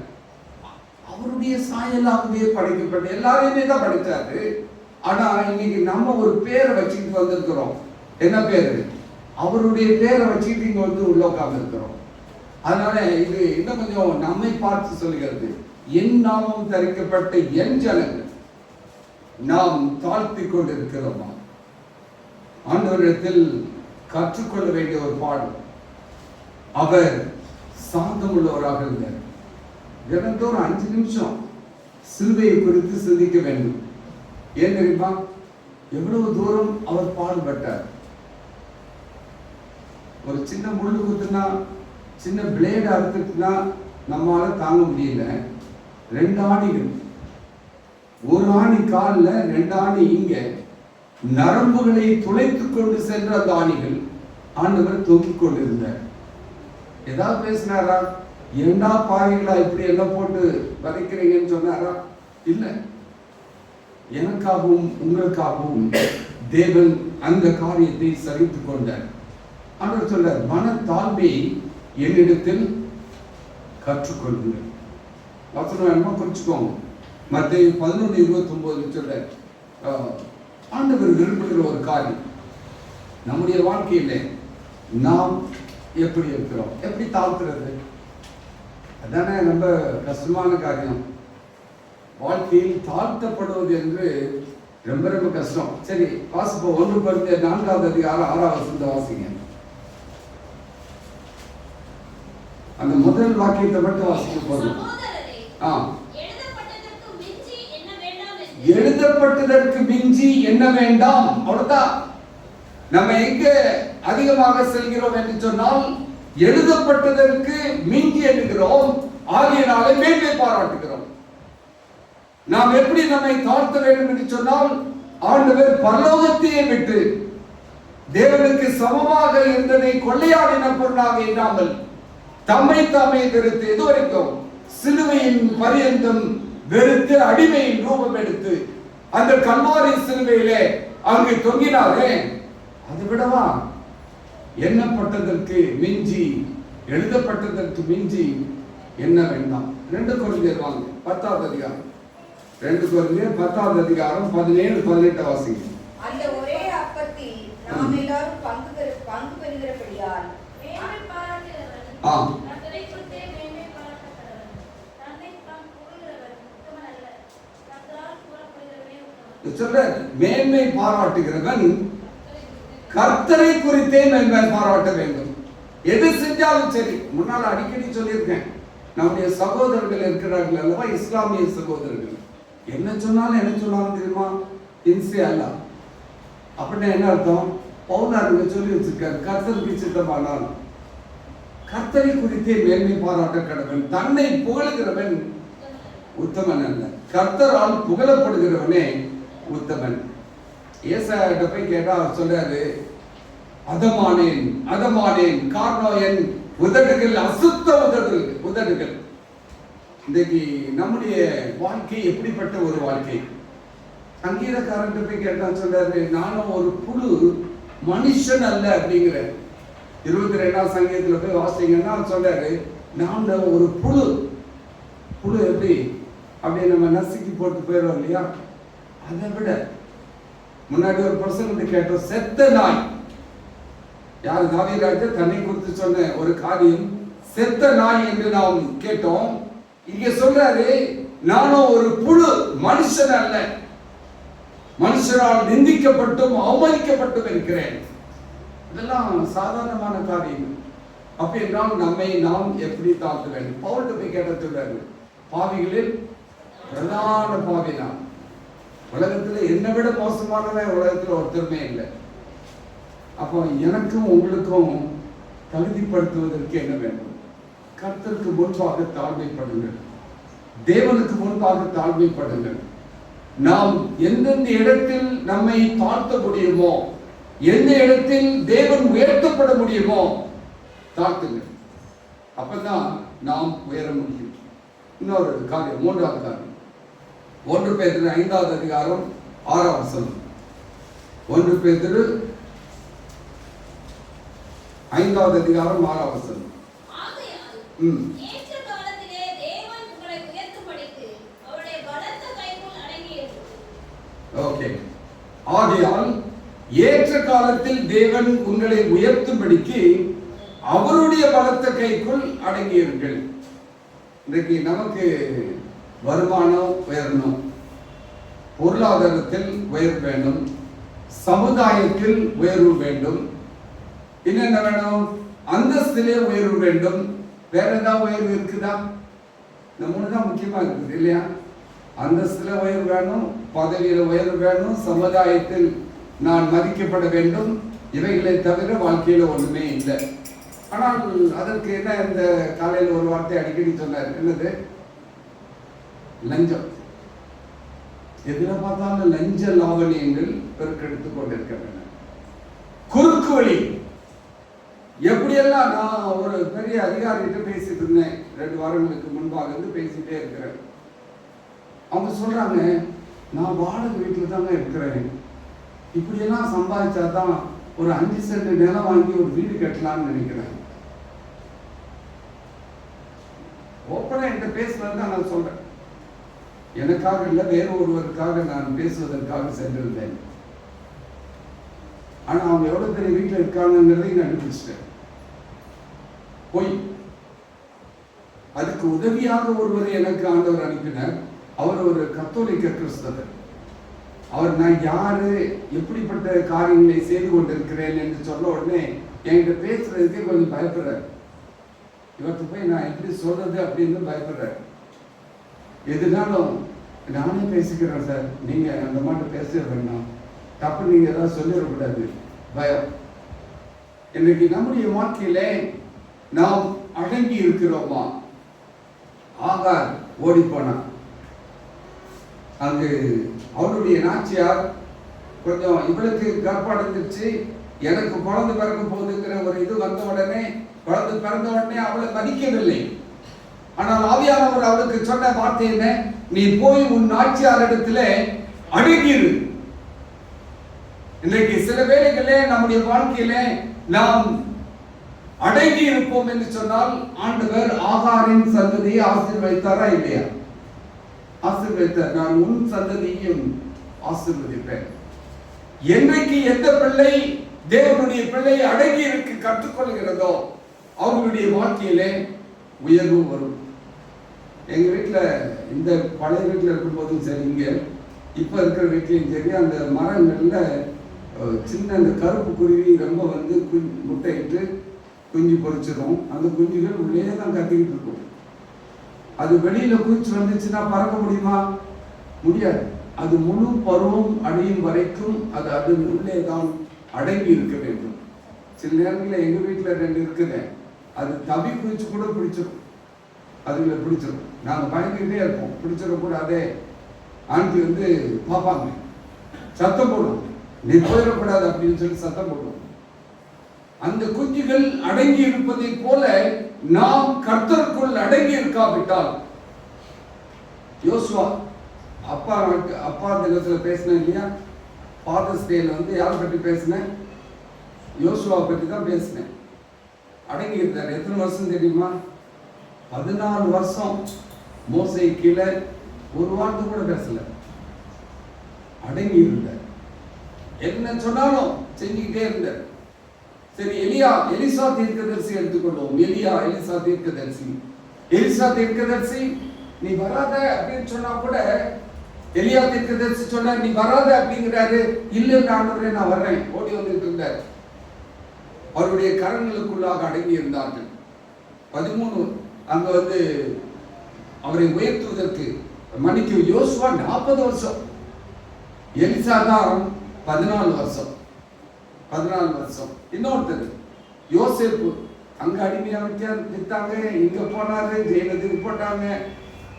அவருடைய சாயலாகவே படைக்கப்பட்ட எல்லாரையுமே தான் படைத்தாரு. ஆனா இன்னைக்கு நம்ம ஒரு பேரை வச்சுக்கிட்டு வந்திருக்கிறோம். என்ன பேரு? அவருடைய பேரை வச்சுக்கிட்டு இங்க வந்து உள்ள உட்கார்ந்து இருக்கிறோம். அதனால இது இன்னும் கொஞ்சம் நம்மை பார்த்து சொல்லுகிறது. என் நாமம் தரிக்கப்பட்ட என் ஜனங்கள் நாம் தாழ்த்தி கொண்டிருக்கிறோமா? ஆண்டவரிடத்தில் கற்றுக்கொள்ள வேண்டிய ஒரு பாடம். அவர் சாந்தம் உள்ளவராக இருந்தார். தினந்தோறும் 5 நிமிஷம் சிலுவையை குறித்து சிந்திக்க வேண்டும். ஏன் தெரியுமா? எவ்வளவு தூரம் அவர் பாடுபட்டார். ஒரு சின்ன முள்ளு குத்துனா, சின்ன பிளேட் அறுத்துட்டுனா நம்மால தாங்க முடியல. 2 ஆணிகள், ஒரு ஆணி காலில், 2 ஆணி இங்க, நரம்புகளை துளைத்துக் கொண்டு சென்ற அந்த ஆணிகள் ஆண்டவர் தொங்கிக் கொண்டிருந்தார். ஏதாவது பேசினாரா? ஏண்டா பாவிகளா இப்படி எல்லாம் போட்டு வதைக்கிறீங்கன்னு சொன்னாரா? இல்ல. எனக்காகவும் உங்களுக்காகவும் தேவன் அந்த காரியத்தை சகித்துக் கொண்டார். ஆண்டவர் சொல்றார், மன தாழ்மையை என்னிடத்தில் கற்றுக்கொள்ளுங்கள். வசனம் வேணுமா குறிச்சுக்கோங்க. மத்தேயு 11:29 சொல்றார், ஆண்டவர் விரும்புகிற ஒரு காரியம். நம்முடைய வாழ்க்கையில நாம் எப்படி இருக்கிறோம், எப்படி தாழ்த்துறது? அதானே ரொம்ப கஷ்டமான காரியம். வாழ்க்கையில் தாழ்த்தப்படுவது என்று ரொம்ப ரொம்ப கஷ்டம். சரி, வாசிப்போம். 1 Corinthians 4வது அதிகாரம் 6வது வசனத்தை வாசிங்க. அந்த முதல் வாக்கியத்தை மட்டும் வாசிக்க போதும். எழுதப்பட்டதற்கு மிஞ்சி என்ன வேண்டாம். அவ்வளவுதான். நம்ம எங்க அதிகமாக செல்கிறோம் என்று சொன்னால் எழுதப்பட்டதற்கு மிஞ்சி என்கிறோம். ஆகியனாலே மேன்மை பாராட்டுகிறோம். நாம் எப்படி நம்மை தாழ்த்த வேண்டும் என்று சொன்னால், ஆண்டவர் பரலோகத்தையே விட்டு தேவனுக்கு சமமாக இருந்ததை கொள்ளையாடின பொருளாக இல்லாமல் தம்மை தாமே வெறுத்து, இதுவரைக்கும் சிலுவையின் பரியந்தம் வெறுத்து அடிமையின் ரூபம் எடுத்து அந்த கல்வாரி சிலுவையிலே அங்கு தொங்கினாரே, அதை விடவா எண்ணப்பட்டதற்கு மிஞ்சி, எழுதப்பட்டதற்கு மிஞ்சி என்ன வேண்டாம். 2 Corinthians வாங்க, 10வது அதிகாரம். 2 Corinthians 10வது அதிகாரம் 17-18 வாசிங்க. அந்த ஒரே அப்பத்தில் நாம் எல்லாரும் பங்கு பெறுகிறபடியால் மேன்மை பாராட்டுகிறவன் கர்த்தரை குறித்தே மேன்மை பாராட்டப்படுகிறவன் தன்னை தான் புகழ்கிறவன் உத்தமன் அல்ல, கர்த்தரால் புகழப்படுகிறவனே உத்தமன். சொல்ற மேன்மை பாராட்டுகிறவன் கர்த்தரை குறித்தே மேன்மை பாராட்ட வேண்டும். எது செஞ்சாலும் சரி. முன்னால் அடிக்கடி சொல்லியிருக்கேன், நம்முடைய சகோதரர்கள் இருக்கிறார்கள் அல்லவா, இஸ்லாமிய சகோதரர்கள், என்ன சொன்னாலும் தெரியுமா? இன்சே அல்ல அப்படின்னா என்ன அர்த்தம்? பவுலாருங்க சொல்லி வச்சிருக்காரு, கர்த்தருக்கு சித்தமானால் கர்த்தரை குறித்தே மேன்மை பாராட்ட கடவன், தன்னை புகழுகிறவன் உத்தமன் அல்ல, கர்த்தரால் புகழப்படுகிறவனே உத்தமன். ஏசாயாட்ட போய் கேட்டா அவர் சொல்றாரு, அதமானேன் அதமானேன், காரணம் என் உதடுகள் அசுத்த உதடுகள். இன்றைக்கு நம்முடைய வாழ்க்கை எப்படிப்பட்ட ஒரு வாழ்க்கை? சங்கீதக்காரன் போய் கேட்டா சொல்றாரு, நானும் ஒரு புழு, மனுஷன் அல்ல அப்படிங்கிற. 22ஆம் சங்கீதத்துல போய் வாசிங்கன்னா சொல்றாரு, நான் ஒரு புழு. புழு எப்படி அப்படியே நம்ம நசுக்கி போட்டு போயிடும் இல்லையா? அதை விட முன்னாடி ஒரு பர்சன் கேட்டோம், செத்த நாய். யார்? தாவீது தன்னை குறித்து சொன்ன ஒரு காரியம், செத்த நாய் என்று நாம் கேட்டோம். இங்க சொல்றாரு, நானும் ஒரு புழு, மனுஷன் அல்ல, மனுஷரால் நிந்திக்கப்பட்டும் அவமதிக்கப்பட்டும் இருக்கிறேன். இதெல்லாம் சாதாரணமான காரியம். அப்ப என்றால் நம்மை நாம் எப்படி தாழ்த்த வேண்டும்? பவுல்கிட்ட போய் கேட்ட சொல்றாரு, பாவிகளில் பிரதான பாவி நான். உலகத்துல என்னை விட மோசமானவன் உலகத்துல ஒருத்தருமே இல்லை. அப்போ எனக்கும் உங்களுக்கும் தகுதிப்படுத்துவதற்கு என்ன வேண்டும்? கர்த்தருக்கு முன்பாக தாழ்மைப்படுங்கள், தேவனுக்கு முன்பாக தாழ்மைப்படுங்கள். நாம் எந்தெந்த இடத்தில் நம்மை தாழ்த்த முடியுமோ, எந்த இடத்தில் தேவன் உயர்த்தப்பட முடியுமோ தாழ்த்துங்கள். அப்பதான் நாம் உயர முடியும். இன்னொரு காரியம், 3வது காரியம், 1 பேதுரு 5வது அதிகாரம் 6வது வசனம். 1 பேதுரு 5வது அதிகாரம் 6வது வசனம். ஓகே. ஆகையால் ஏற்ற காலத்தில் தேவன் உங்களை உயர்த்தும்படிக்கு அவருடைய பலத்த கைக்குள் அடங்கியிருங்கள். இன்றைக்கு நமக்கு வருமானம் உயரணும், பொருளாதாரத்தில் உயர்வு வேண்டும், சமுதாயத்தில் உயர்வு வேண்டும், என்னென்ன வேணும்? அந்தஸ்திலே உயர்வு வேண்டும். வேற ஏதாவது உயர்வு இருக்குதா? இந்த 3 தான் முக்கியமா இருக்குது இல்லையா? அந்தஸ்துல உயர்வு வேணும், பதவியில உயர்வு வேணும், சமுதாயத்தில் நான் மதிக்கப்பட வேண்டும். இவைகளை தவிர வாழ்க்கையில ஒண்ணுமே இல்லை. ஆனால் அதற்கு என்ன, இந்த காலையில் ஒரு வார்த்தை அடிக்கடி சொன்னார், என்னது? லஞ்சம். எதுல பார்த்தாலும் லஞ்ச லாவணியங்கள் பெருக்கெடுத்துக் கொண்டிருக்கின்றன. குறுக்கு வழி. எப்படியெல்லாம் நான் ஒரு பெரிய அதிகாரிகிட்ட பேசிட்டு இருந்தேன் 2 வாரங்களுக்கு முன்பாக இருந்து பேசிட்டே இருக்கிறேன். அவங்க சொல்றாங்க, நான் வாடகை வீட்டில் தாங்க இருக்கிறேன், இப்படியெல்லாம் சம்பாதிச்சாதான் ஒரு 5 சென்ட் நிலம் வாங்கி ஒரு வீடு கட்டலாம்னு நினைக்கிறேன். ஓப்பனா என்கிட்ட பேசுறது தான் நான் சொல்றேன். எனக்காக இல்லை, வேறு ஒருவருக்காக நான் பேசுவதற்காக சென்றிருந்தேன். ஆனா அவங்க எவ்வளவு பெரிய வீட்டில் இருக்காங்கிறதையும் கண்டுபிடிச்சிட்டேன். போய் அதுக்கு உதவியாக ஒருவர் எனக்கு ஆண்டவர் அனுப்பினார். அவர் ஒரு கத்தோலிக்க கிறிஸ்தவர். அவர் நான் யாரு, எப்படிப்பட்ட காரியங்களை செய்து கொண்டிருக்கிறேன் என்று சொன்ன உடனே என்கிட்ட பேசுறதுக்கே கொஞ்சம் பயப்படுறார். இவர்கிட்ட போய் நான் எப்படி சொல்றது அப்படின்னு பயப்படுறார். எதுனாலும் நானே பேசிக்கிறேன் சார், நீங்க அந்த மாதிரி பேச வேண்டாம், தப்பு நீங்க ஏதாவது சொல்லிடக்கூடாது, பயம். இன்னைக்கு நம்முடைய வாழ்க்கையில நாம் அடங்கி இருக்கிறோமா? ஆகார் ஓடி போனான். அங்கு அவருடைய நாச்சியார் கொஞ்சம் இவளுக்கு கர்ப்படைஞ்சிருச்சு, எனக்கு குழந்தை பிறக்க போகுதுங்கிற ஒரு இது வந்த உடனே, குழந்தை பிறந்த உடனே அவளை மதிக்கவில்லை. ஆனால் ஆவியானவர் அவளுக்கு சொன்ன வார்த்தை என்ன? நீ போய் உன் நாச்சியார் இடத்துல அடங்கிரு. இன்றைக்கு சில வேளைகளே நம்முடைய வாழ்க்கையில நாம் அடங்கி இருப்போம் என்று சொன்னால் ஆண்டவர் ஆகாரின் சந்ததியை ஆசீர்வதித்தாரா இல்லையா? ஆசீர்வதித்தார். நான் உன் சந்ததியையும் ஆசீர்வதிப்பேன். என்றைக்கு எந்த பிள்ளை தேவனுடைய பிள்ளை அடங்கி இருக்க கற்றுக்கொள்கிறதோ அவர்களுடைய வாழ்க்கையிலே உயர்வு வரும். எங்க வீட்டுல, இந்த பழைய வீட்டுல இருக்கும் போதும் சரி, இங்க இப்ப இருக்கிற வீட்லையும் சரி, அந்த மரங்கள்ல சின்ன அந்த கருப்பு குருவி ரொம்ப வந்து முட்டையிட்டு குஞ்சு பொறிச்சிடும். அந்த குஞ்சுகள் உள்ளே தான் கத்திக்கிட்டு இருக்கும். அது வெளியில குதிச்சு வந்துச்சுன்னா பறக்க முடியுமா? முடியாது. அது முழு பருவம் அடையும் வரைக்கும் அது அது உள்ளே தான் அடங்கி இருக்க வேண்டும். சில நேரங்களில் எங்க வீட்டுல 2 இருக்குது, அது தவி குதிச்சு கூட பிடிச்சிடும், அதுல பிடிச்சிடும். நாங்க பயந்துகிட்டே இருப்போம், பிடிச்சிடக்கூடாதே. ஆண்டி வந்து பார்ப்பாங்க, சத்தம் போடும், நீ போயிடக்கூடாது அப்படின்னு சொல்லி சத்தம் போடுவோம். அந்த குஞ்சுகள் அடங்கி இருப்பதை போல நாம் கர்த்தருக்குள் அடங்கி இருக்காவிட்டால், யோசுவா அப்பா தினத்துல பேசினேன் இல்லையா, ஃபாதர்ஸ் டேல யாரை பற்றி பேசினேன்? யோசுவா பற்றி தான் பேசினேன். அடங்கி இருந்தார். எத்தனை வருஷம் தெரியுமா? 14 வருஷம் மோசே கீழே ஒரு வார்த்தை கூட பேசல, அடங்கி இருந்தார். என்ன சொன்னாலும் செஞ்சுக்கிட்டே இருந்தார். சரி, எலிசா தீர்க்கதரிசி எடுத்துக்கொள்வோம். எலிசா தீர்க்கதரிசி நீ வராத அப்படின்னு சொன்னா கூட, எலியா தீர்க்கதரிசி சொன்னா நீ வராத அப்படிங்கிறாரு. இல்லை ஆண்டவரே நான் வர்றேன், ஓடி வந்துட்டு இருந்தார். அவருடைய கரங்களுக்குள்ளாக அடங்கி இருந்தார்கள். 13 அங்க அவரை உயர்த்துவதற்கு மணிக்கு யோசுவா 40 வருஷம், எலிசா தான் 14 வருஷம். இன்னொருத்தர் யோசேப்பு, அங்க அடிமையா வித்தாங்க, இங்க போனாரு, ஜெயிலுக்கு போட்டாங்க.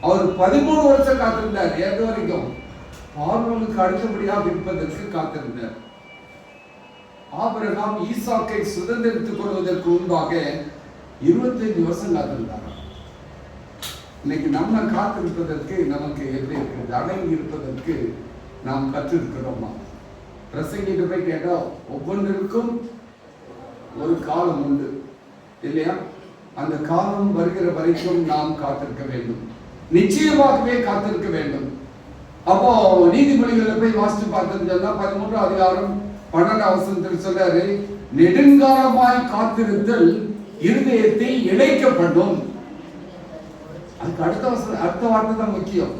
அவர் 13 வருஷம் காத்திருந்தார். எது வரைக்கும்? பார்வோனுக்கு அடுத்தபடியா விற்பதற்கு காத்திருந்தார். ஆபிரகாம் ஈசாக்கை சுதந்திரித்துக் கொள்வதற்கு முன்பாக 25 வருஷம் காத்திருந்தார். இன்னைக்கு நம்ம காத்திருப்பதற்கு நமக்கு எப்படி இருக்கிறது? அடங்கி இருப்பதற்கு நாம் கற்றிருக்கிறோமா? பிரசங்கிட்டு போய் கேட்டா ஒவ்வொன்றிற்கும் ஒரு காலம் உண்டு இல்லையா? அந்த காலம் வருகிற வரைக்கும் நாம் காத்திருக்க வேண்டும், நிச்சயமாகவே காத்திருக்க வேண்டும். அப்போ நீதிமொழிகளை போய் வாசித்து பார்த்ததுன்னா 13 அதிகாரம் 12 வசனத்தில் சொல்றாரு, நெடுங்காலமாய் காத்திருத்தல் இருதயத்தை இழைக்கப்படும். அதுக்கு அடுத்த வார்த்தை தான் முக்கியம்.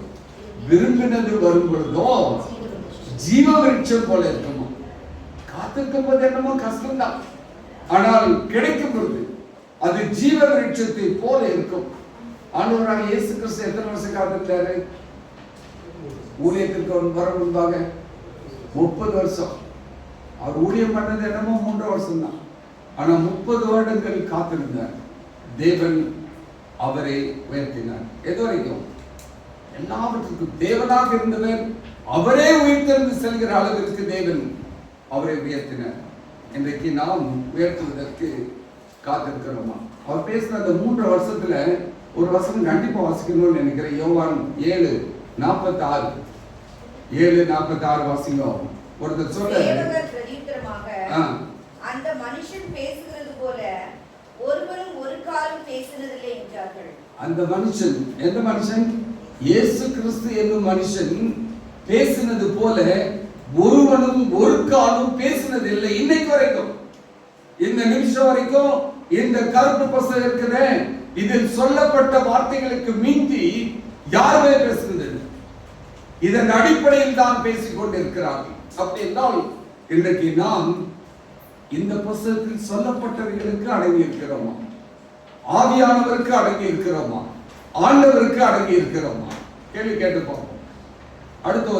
விரும்பினது வரும் பொழுதோ ஜீவ விருட்சம் போல இருக்குமா? காத்திருக்கும் போது என்னமோ கஷ்டம்தான், ஆனால் கிடைக்கும் பொழுது அது ஜீவ விருட்சத்தை போல இருக்கும். ஆண்டவராக இயேசு கிறிஸ்து எத்தனை வருஷம் காத்திருந்தாரு? ஊழியத்திற்கு வர முன்பாக 30 வருஷம். அவர் ஊழியம் பண்ணது என்னமோ 3 வருஷம் தான், ஆனா 30 வருடங்கள் காத்திருந்தார். தேவன் அவரை உயர்த்தினார். எது வரைக்கும்? எல்லாவற்றுக்கும் தேவனாக இருந்தவர் அவரே உயர்த்திருந்து செல்கிற அளவிற்கு தேவன் அவரை உயர்த்தினார். இன்றைக்கு நாம் உயர்த்துவதற்கு காத்திருக்கிறோமா? அவர் பேசின அந்த 3 வருஷத்துல ஒரு வசனம் கண்டிப்பா வாசிக்கணும்னு நினைக்கிறேன். யோவான் 7:46 வாசிங்க. ஒருத்தர் சொல்றாரு, அந்த மனுஷன் பேசுகிறது போல ஒருவரும் ஒரு காலம் பேசினதில்லை என்றார்கள். அந்த மனுஷன், எந்த மனுஷன்? இயேசு கிறிஸ்து என்னும் மனுஷன் பேசினது போல ஒருவனும் ஒரு காலம் பேசினதில்லை. இன்னைக்கு வரைக்கும், இந்த நிமிஷம் வரைக்கும் இந்த கருப்பு புஸ்தகம் இருக்கிற இதில் சொல்லப்பட்ட வார்த்தைகளுக்கு மீந்தி யாருமே பேசுகிறது? இதன் அடிப்படையில் தான் பேசிக் கொண்டிருக்கிறார்கள். அப்படி என்றால் இன்றைக்கு நாம் இந்த புஸ்தகத்தில் சொல்லப்பட்டவர்களுக்கு அடங்கி இருக்கிறோமா? ஆவியானவருக்கு அடங்கி இருக்கிறோமா? ஆண்டவருக்கு அடங்கி இருக்கிறோமா? கேள்வி கேட்டு பார்ப்போம். அடுத்து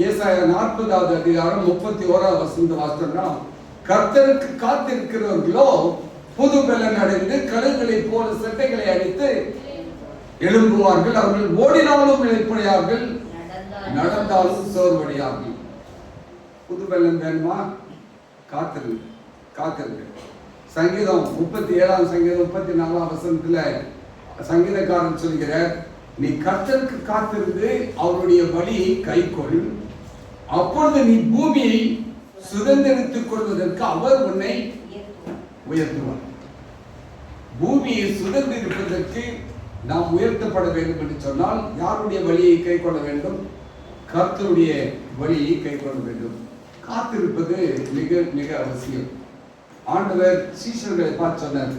ஏசாயா 40வது அதிகாரம் 31வது வசனம் வாசித்தோம்னா, கர்த்தருக்கு காத்திருக்கிறவர்களோ புது பலன் அடைந்து கழுகுகளை போல செட்டைகளை அடித்து எழும்புவார்கள். அவர்கள் ஓடினாலும் இளைப்படையார்கள், நடந்தாலும் சோர்வடையார்கள். புது பலன் வேணுமா? காத்திருக்கு. சங்கீதம் 37 சங்கீதம் 34 வசனத்துல சங்கீதக்காரன் சொல்கிறார், நீ கர்த்தருக்கு காத்திருந்து அவருடைய வழியை கைக்கொள், அப்பொழுது நீ பூமியை சுதந்திரித்துக் கொள்வதற்கு அவர் உன்னை உயர்த்துவார். பூமியை சுதந்திரிப்பதற்கு நாம் உயர்த்தப்பட வேண்டும் என்று சொன்னால் யாருடைய வழியை கைக்கொள்ள வேண்டும்? கர்த்தருடைய வழியை கைக்கொள்ள வேண்டும். காத்திருப்பது மிக மிக அவசியம். ஆண்டவர் சீஷர்களை பார்த்து சொன்னார்,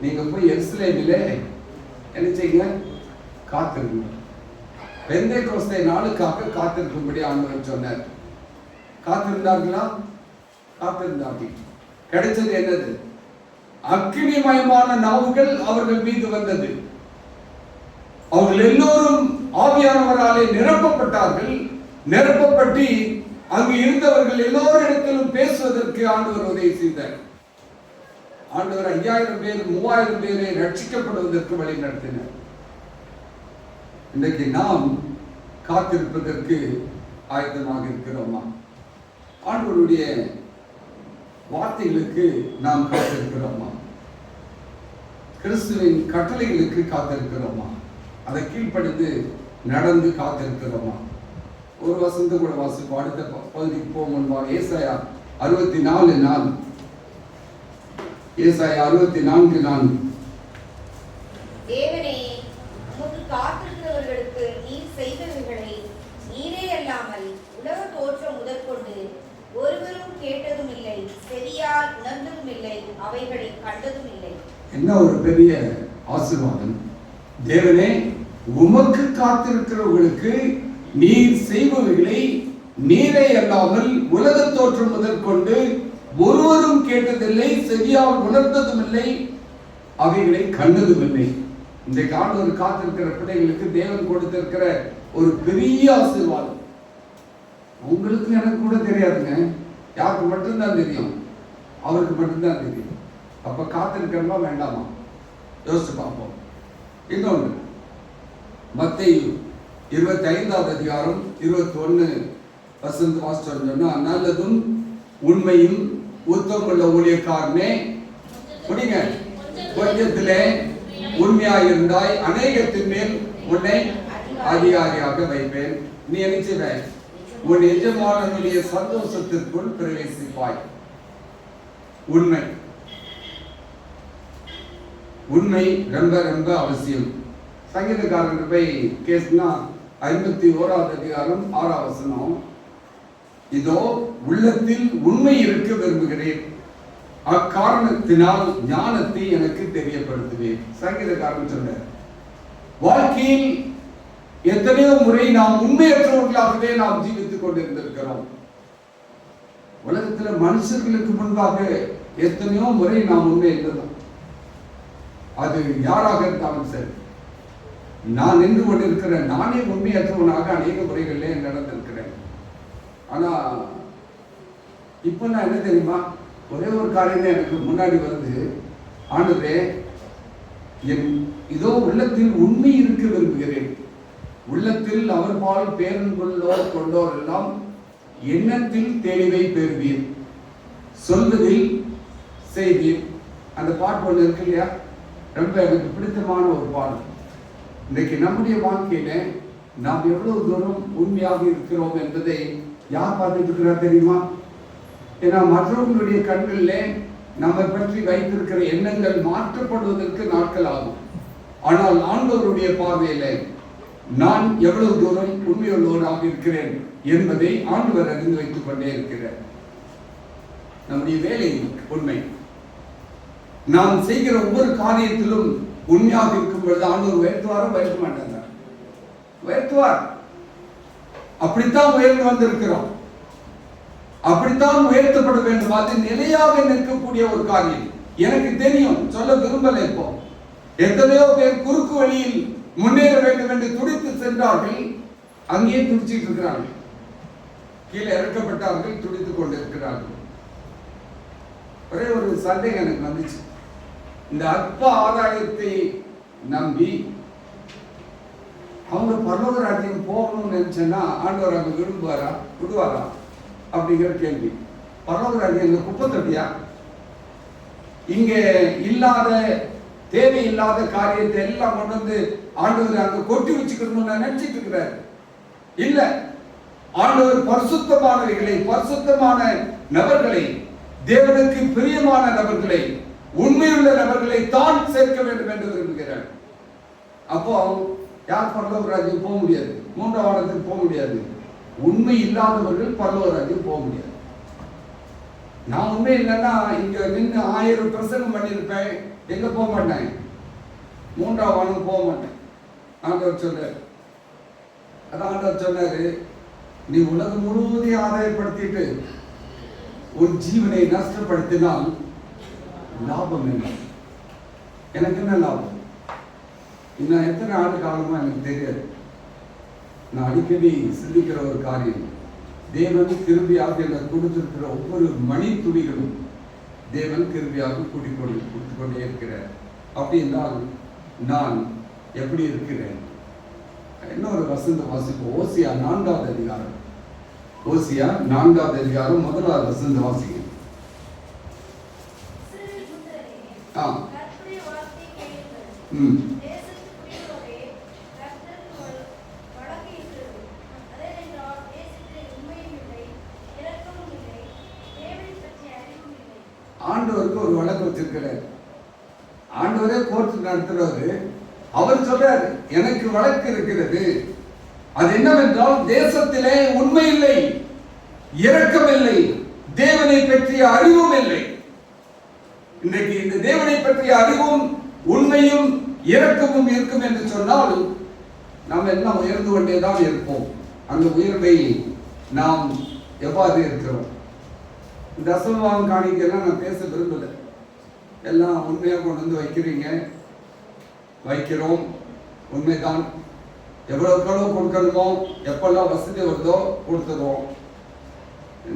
நீங்க போய் எருசலேமிலே என்ன செய்யுங்க? காத்திருங்க. பெந்தேகோஸ்தே நாளுக்காக காத்திருக்கும்படி ஆண்டவர் சொன்னார். காத்திருந்தார்களா? காத்திருந்தார்கள். கிடைச்சது என்னது? அக்கினிமயமான நாவுகள் அவர்கள் மீது வந்தது. அவர்கள் எல்லோரும் ஆவியானவராலே நிரப்பப்பட்டார்கள். நிரப்பப்பட்டு அங்கு இருந்தவர்கள் எல்லோரிடத்திலும் பேசுவதற்கு ஆண்டவர் உதவி செய்தார். ஆண்டவர் 5000 பேர் 3000 பேரை ரட்சிக்கப்படுவதற்கு வழி நடத்தினார். இன்றைக்கு நாம் காத்திருப்பதற்கு ஆயத்தமாக இருக்கிறோமா? ஆண்டவருடைய வார்த்தைகளுக்கு நாம் காத்திருக்கிறோமா? கிறிஸ்துவின் கட்டளைகளுக்கு காத்திருக்கிறோமா? அதை கீழ்ப்படிந்து நடந்து காத்திருக்கிறோமா? ஒரு வசந்த கூட வாசிப்போம். அடுத்த பகுதிக்கு போகும் முன்பாக ஏசாயா 64:4. ஏசாயா 64:4. தேவனே, உமக்கு காத்திருக்கிறவர்களுக்கு நீர் செய்தவைகளை நீரே அல்லாமல் உலக தோற்றம் முதற்கொண்டு ஒருவரும் கேட்டதும் இல்லை, செவியால் உணர்ந்ததும் இல்லை, அவைகளை கண்டதும் இல்லை. என்ன ஒரு பெரிய ஆசீர்வாதம்! தேவனே, உமக்கு காத்திருக்கிறவர்களுக்கு நீர் செய்பவைகளை நீரே அல்லாமல் உலக தோற்றம் முதற்கொண்டு ஒருவரும் கேட்டதில்லை, செவியால் உணர்ந்ததும் இல்லை, அவைகளை கண்டதும் இல்லை. இன்றைக்கு ஆண்டவர் காத்திருக்கிற பிள்ளைகளுக்கு தேவன் கொடுத்திருக்கிற ஒரு பெரிய ஆசீர்வாதம். உங்களுக்கு எனக்கு கூட தெரியாதுங்க. யாருக்கு மட்டும்தான் தெரியும்? அவருக்கு மட்டும்தான் தெரியும். அப்ப காத்திருக்கிறமா வேண்டாமா? யோசிச்சு பார்ப்போம். இன்னொன்று, மத்தேயு 25வது அதிகாரம் 21 வசந்த வாசிச்சோம் சொன்னா, நல்லதும் உண்மையும் உத்தமுள்ள ஊழியக்காரனே, முடிங்க, கொஞ்சத்திலே உண்மையாயிருந்தாய், அநேகத்தின் மேல் உன்னை அதிகாரியாக வைப்பேன். நீ நினைச்சுவ உன் எஜமானனுடைய சந்தோஷத்திற்குள் பிரவேசிப்பாய். உண்மை உண்மை ரொம்ப ரொம்ப அவசியம். சங்கீதக்காரன் போய் கேஸ்னா 51வது அதிகாரம் 6வது வசனம், இதோ உள்ளத்தில் உண்மை இருக்க விரும்புகிறேன், அக்காரணத்தினால் ஞானத்தை எனக்கு தெரியப்படுத்துவேன். சங்கீதக்காரன் சொன்ன வாழ்க்கையில் எத்தனையோ முறை நாம் உண்மையற்றவர்களாகவே நாம் ஜீவித்துக் கொண்டிருந்திருக்கிறோம். உலகத்துல மனுஷர்களுக்கு முன்பாக எத்தனையோ முறை நாம் உண்மை இருந்தோம். அது யாராக இருந்தாலும் சரி, நான் நின்று கொண்டிருக்கிறேன், நானே உண்மையற்றவனாக அநேக முறைகளிலே நடந்திருக்கிறேன். ஆனா இப்ப நான் என்ன தெரியுமா, ஒரே ஒரு காரியம் எனக்கு முன்னாடி வருது. ஆண்டவரே, இதோ உள்ளத்தில் உண்மை இருக்க விரும்புகிறேன். உள்ளத்தில் அவர் பால் பேரன்புள்ளோர் கொண்டோர் எல்லாம் எண்ணத்தில் தெளிவை பெறுவீர், சொல்வதில் செய்வீர். அந்த பாட்டு ஒன்று இருக்கு இல்லையா, ரொம்ப எனக்கு பிடித்தமான ஒரு பாடல். இன்றைக்கு நம்முடைய வாழ்க்கையில நாம் எவ்வளவு தூரம் உண்மையாக இருக்கிறோம் என்பதை யார் பார்த்துட்டு இருக்கிறார் தெரியுமா? ஏன்னா மற்றவர்களுடைய கண்களில் நம்மை பற்றி வைத்திருக்கிற எண்ணங்கள் மாற்றப்படுவதற்கு நாட்கள் ஆகும். ஆனால் ஆண்டவருடைய பார்வையில நான் எவ்வளவு தூரம் உண்மையுள்ளவராக இருக்கிறேன் என்பதை ஆண்டவர் அறிந்து வைத்துக் கொண்டே இருக்கிறார். நம்முடைய வேலை உண்மை. நாம் செய்கிற ஒவ்வொரு காரியத்திலும் உண்மையாக இருக்கும் பொழுது ஆண்டவர் உயர்த்துவாரோ உயர்த்த மாட்டாங்க? உயர்த்துவார். அப்படித்தான் உயர்ந்து வந்திருக்கிறோம், அப்படித்தான் உயர்த்தப்பட வேண்டும். அது நிலையாக நிற்கக்கூடிய ஒரு காரியம். எனக்கு தெரியும், சொல்ல விரும்பல. இப்போ எத்தனையோ பேர் குறுக்கு வழியில் முன்னேற வேண்டும் என்று துடித்து சென்றார்கள், அங்கேயே துடிச்சிட்டு இருக்கிறார்கள். கீழே இறக்கப்பட்டார்கள், துடித்துக் கொண்டிருக்கிறார்கள். ஒரே ஒரு சந்தேகம் எனக்கு வந்துச்சு. இந்த அற்ப ஆதாயத்தை நம்பி அவங்க பரலோக ராஜ்யம் போகணும்னு நினைச்சேன்னா ஆண்டவர் அங்க விரும்புவாரா, விடுவாரா அப்படிங்கிற கேள்வி. பரலோக ராஜ்யம் இந்த குப்பை தொட்டியா? இங்க இல்லாத தேவையில்லாத காரியத்தை எல்லாம் கொண்டு வந்து ஆண்டவர் அங்க கொட்டி வச்சுக்கணும்னு நினைச்சிட்டு இருக்கிறார். இல்ல, ஆண்டவர் பரிசுத்தமானவைகளை, பரிசுத்தமான நபர்களை, தேவனுக்கு பிரியமான நபர்களை, உண்மையுள்ள நபர்களை தான் சேர்க்க வேண்டும் என்று விரும்புகிறார். அப்போ யார் பரலோக ராஜ்யம் போக முடியாது? மூன்றாம் வானத்துக்கு போக முடியாது. உண்மை இல்லாதவர்கள் பரலோக ராஜ்யம் போக முடியாது. நான் உண்மை இல்லைன்னா இங்க நின்று 1000 பிரசங்கம் பண்ணியிருப்பேன், எங்க போக மாட்டேன், மூன்றாம் வானம் போக மாட்டேன். ஆண்டவர் சொல்றாரு. அதான் ஆண்டவர் சொன்னாரு, நீ உலகம் முழுவதையும் ஆதாயப்படுத்திட்டு உன் ஜீவனை நஷ்டப்படுத்தினால் லாபம் என்ன? எனக்கு என்ன லாபம்? இன்னும் எத்தனை ஆண்டு காலமா எனக்கு தெரியாது. நான் அடிக்கடி சிந்திக்கிற ஒரு காரியம், தேவன் கிருபையாக எனக்கு கொடுத்திருக்கிற ஒவ்வொரு மணி துளிகளும் தேவன் கிருபையாக கொடுத்து கொண்டே இருக்கிறார். அப்படி என்றால் நான் எப்படி இருக்கிறேன்? இன்னொரு வசந்த வாசிப்பு, ஓசியா 4வது அதிகாரம் ஓசியா 4வது அதிகாரம் 1வது வசனத்தை வாசிங்க. ஆ ம் ஆண்டவருக்கு ஒரு வழக்கு வச்சிருக்கிறார். ஆண்டவரே கோர்ட் நடத்துறாரு. அவர் சொல்றாரு, எனக்கு வழக்கு இருக்கிறது. அது என்னவென்றால், தேசத்திலே உண்மை இல்லை, இரக்கம் இல்லை, தேவனை பற்றிய அறிவும் இல்லை. இன்றைக்கு இந்த தேவனை பற்றிய அறிவும் உண்மையும் இரக்கமும் இருக்கும் என்று சொன்னால் நாம் எல்லாம் உயர்ந்து கொண்டேதான் இருப்போம். அந்த உயர்வை நாம் எவ்வாறு இருக்கிறோம்? தசமபாகம் காணிக்கையெல்லாம் நான் பேச விரும்பல. எல்லாம் உண்மையாக கொண்டு வந்து வைக்கிறீங்க, வைக்கிறோம், உண்மைதான். எவ்வளவு கொடுக்கணுமோ, எப்பெல்லாம் வசதி வருதோ கொடுத்துருவோம்.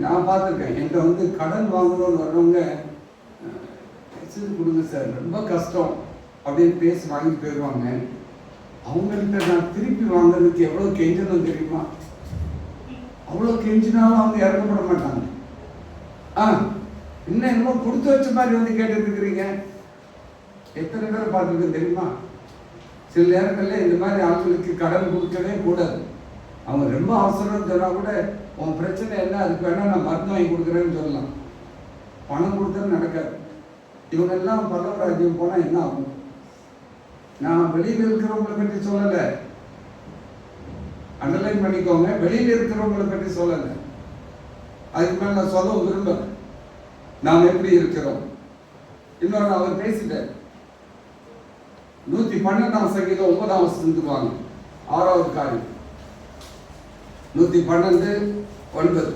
நான் பார்த்துருக்கேன், என்கிட்ட வந்து கடன் வாங்கணும்னு வர்றவங்க, கொடுங்க சார், ரொம்ப கஷ்டம் அப்படின்னு பேசி வாங்கிட்டு போயிடுவாங்க. அவங்கள்ட்ட நான் திருப்பி வாங்குறதுக்கு எவ்வளோ கெஞ்சணும் தெரியுமா? அவ்வளோ கெஞ்சினாலும் அவங்க இறக்கப்பட மாட்டாங்க. இன்னும் என்னமோ கொடுத்து வச்ச மாதிரி வந்து கேட்டுட்டு இருக்கிறீங்க. எத்தனை பேரை பார்த்துருக்கு தெரியுமா? சில நேரங்களில் இந்த மாதிரி ஆட்களுக்கு கடன் கொடுக்கவே கூடாது. அவங்க ரொம்ப அவசரம்னு சொன்னால் கூட, உன் பிரச்சனை என்ன, அதுக்கு வேணா நான் மருந்து வாங்கி கொடுக்குறேன்னு சொல்லலாம். பணம் கொடுத்தா நடக்காது. இவங்கெல்லாம் பல்லவராஜ்யம் போனால் என்ன ஆகும்? நான் வெளியில் இருக்கிறவங்களை பற்றி சொல்லலை, அண்டர்லைன் பண்ணிக்கோங்க. வெளியில் இருக்கிறவங்களை பற்றி சொல்லலை, அதுக்கு மேலே நான் சொல்ல விரும்பல. நாம் எப்படி இருக்கிறோம்? இன்னொரு அவர் பேசிட்டார். 112ஆம் சங்கீதம் 9ஆம் வசனத்துக்கு வாங்க. 6வது காரியம் 112:9.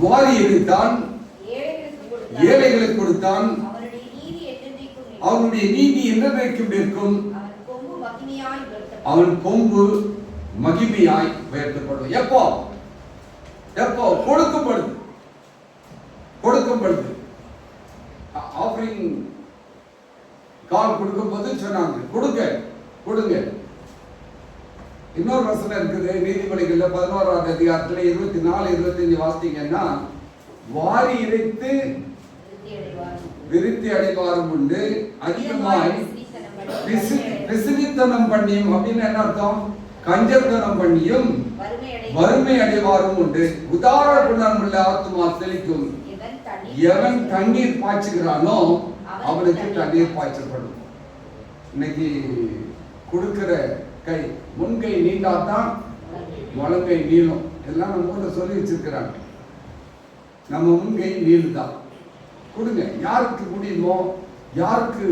வாரி எரித்தான், ஏழைகளுக்கு கொடுத்தான், அவனுடைய நீதி என்றைக்கும் இருக்கும், அவன் கொம்பு மகிமையாய் உயர்த்தப்படும். எப்போ? எப்போ? கொடுக்கப்படுது. கொடுக்கப்படுது. ஆஃபரிங் கால் கொடுக்கும் போது சொன்னாங்க, கொடுங்க கொடுங்க. இன்னொரு வசனம் இருக்குது நீதிமொழிகள்ல 11வது அதிகாரத்துல 24, 25 வாசித்தீங்கன்னா, வாரி இறைத்து விருத்தி அடைவாரும் உண்டு, அதிகமாய் பிசினித்தனம் பண்ணியும். அப்படின்னு என்ன அர்த்தம்? கஞ்சத்தனம் பண்ணியும் வறுமை அடைவாரும் உண்டு. உதார குணம் உள்ள ஆத்துமா செழிக்கும். எவன் தண்ணீர் பாய்ச்சுகிறானோ அவனுக்கு தண்ணீர் பாய்ச்சப்படும். இன்னைக்கு கொடுக்கிற கை, முன்கை நீண்டாதான் வலங்கை நீளும். எல்லாம் நம்ம ஊர்ல சொல்லி வச்சிருக்கிறாங்க. நம்ம முன்கை நீளுதான். கொடுங்க. யாருக்கு முடியுமோ, யாருக்கு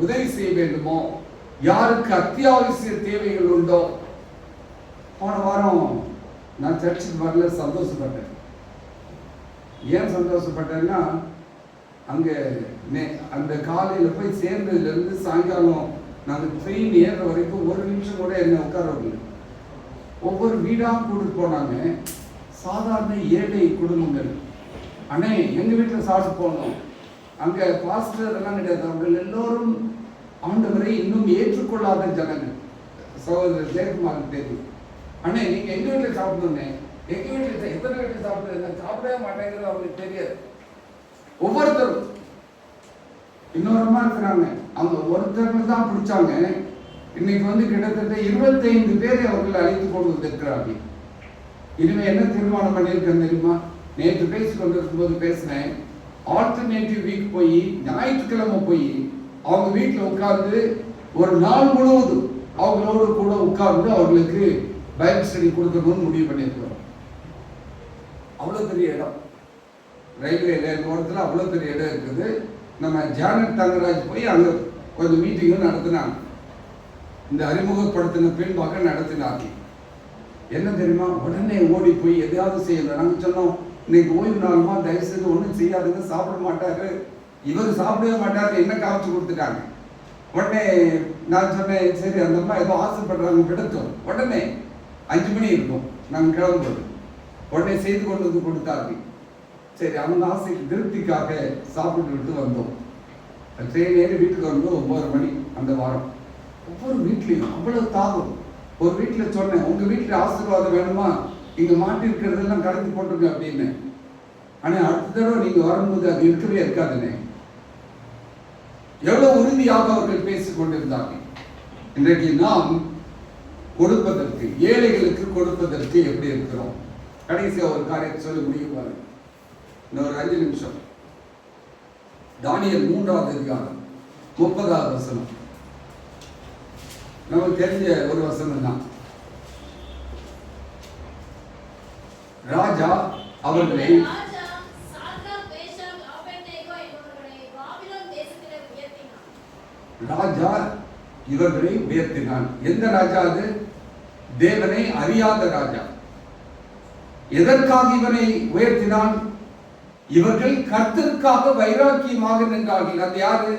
உதவி செய்ய வேண்டுமோ, யாருக்கு அத்தியாவசிய தேவைகள் உண்டோ. போன வாரம் நான் சர்ச்சுக்கு வரல, சந்தோஷப்பட்டேன். ஏன் சந்தோஷப்பட்டேன்னா, அங்கே அந்த காலையில் போய் சேர்ந்ததுலேருந்து சாயங்காலம் நாங்கள் ட்ரெயின் ஏற வரைக்கும் ஒரு நிமிஷம் கூட என்னை உட்கார வரல. ஒவ்வொரு வீடாக கூட்டிட்டு போனாங்க. சாதாரண ஏழை குடும்பங்கள். அண்ணே, எங்கள் வீட்டில் சாப்பிட்டு போனோம். அங்கே பாஸ்டர் அதெல்லாம் கிடையாது. அவங்க எல்லோரும் ஆண்டவரை இன்னும் ஏற்றுக்கொள்ளாத ஜனங்கள். சகோதரர் ஜெயக்குமாருக்கு தெரியும். அண்ணே, நீங்கள் எங்கள் வீட்டில் சாப்பிடணுண்ணே, எங்கள் வீட்டில் எத்தனை வீட்டில் சாப்பிடுறது, சாப்பிடவே மாட்டேங்கிறது அவங்களுக்கு தெரியாது. ஒவ்வொருத்தரும் இன்னொருமா இருக்கிறாங்க. அவங்க ஒருத்தர் தான் பிடிச்சாங்க. இன்னைக்கு வந்து கிட்டத்தட்ட 25 பேரை அவர்கள் அழைத்து கொண்டு வந்திருக்கிறார்கள். இனிமே என்ன தீர்மானம் பண்ணியிருக்கேன் தெரியுமா? நேற்று பேசி கொண்டிருக்கும் போது பேசினேன். ஆல்டர்னேட்டிவ் வீக் போய், ஞாயிற்றுக்கிழமை போய் அவங்க வீட்டில் உட்கார்ந்து ஒரு நாள் முழுவதும் அவங்களோடு கூட உட்கார்ந்து அவர்களுக்கு பைபிள் ஸ்டடி கொடுக்கணும்னு முடிவு பண்ணியிருக்கிறோம். அவ்வளோ பெரிய இடம், ரயில்வே லைன் ஓரத்தில் அவ்வளோ பெரிய இடம் இருக்குது. நம்ம ஜானட் தங்கராஜ் போய் அங்கே கொஞ்சம் மீட்டிங்கும் நடத்தினாங்க. இந்த அறிமுகப்படுத்தின பின்பாக நடத்தினாங்க. என்ன தெரியுமா? உடனே ஓடி போய் எதையாவது செய்யணும். நாங்கள் சொன்னோம், இன்னைக்கு ஓய்வு நாளுமா, தயவுசெய்து ஒன்றும் செய்யாதுங்க, சாப்பிட மாட்டாரு, இவர் சாப்பிடவே மாட்டாரு, என்ன காமிச்சு கொடுத்துட்டாங்க. உடனே நான் சொன்னேன், சரி அந்த அம்மா ஏதோ ஆசைப்படுறாங்க, கிடைத்தோம். உடனே 5 மணி இருக்கும் நாங்கள் கிளம்புறது. உடனே செய்து கொண்டு வந்து கொடுத்தாங்க. சரி, அவங்க ஆசைக்கு திருப்திக்காக சாப்பிட்டு விட்டு வந்தோம். ட்ரெயின் ஏறி வீட்டுக்கு வந்து 9 மணி அந்த வாரம். ஒவ்வொரு வீட்லையும் அவ்வளவு தாகம். ஒரு வீட்டில் சொன்னேன், உங்க வீட்டில் ஆசீர்வாதம் வேணுமா, இங்க மாட்டி இருக்கிறதெல்லாம் கடத்தி போட்டுருங்க அப்படின்னு. ஆனா அடுத்த தடவை நீங்க வரும்போது அது இருக்கவே இருக்காதுன்னு எவ்வளவு உறுதியாக அவர்கள் பேசிக் கொண்டிருந்தார்கள். இன்றைக்கு நாம் கொடுப்பதற்கு, ஏழைகளுக்கு கொடுப்பதற்கு எப்படி இருக்கிறோம்? கடைசியா ஒரு காரியத்தை சொல்லி முடியுவாரு. இன்னொரு 5 நிமிஷம். தானியேல் 3வது அதிகாரம் 30வது வசனம். நமக்கு தெரிஞ்ச ஒரு வசனம் தான். ராஜா அவர்களை இவர்களை உயர்த்தினான். எந்த ராஜா அது? தேவனை அறியாத ராஜா. எதற்காக இவனை உயர்த்தினான்? இவர்கள் கர்த்தருக்காக வைராக்கியமாக நின்றார்கள். அது யாரு?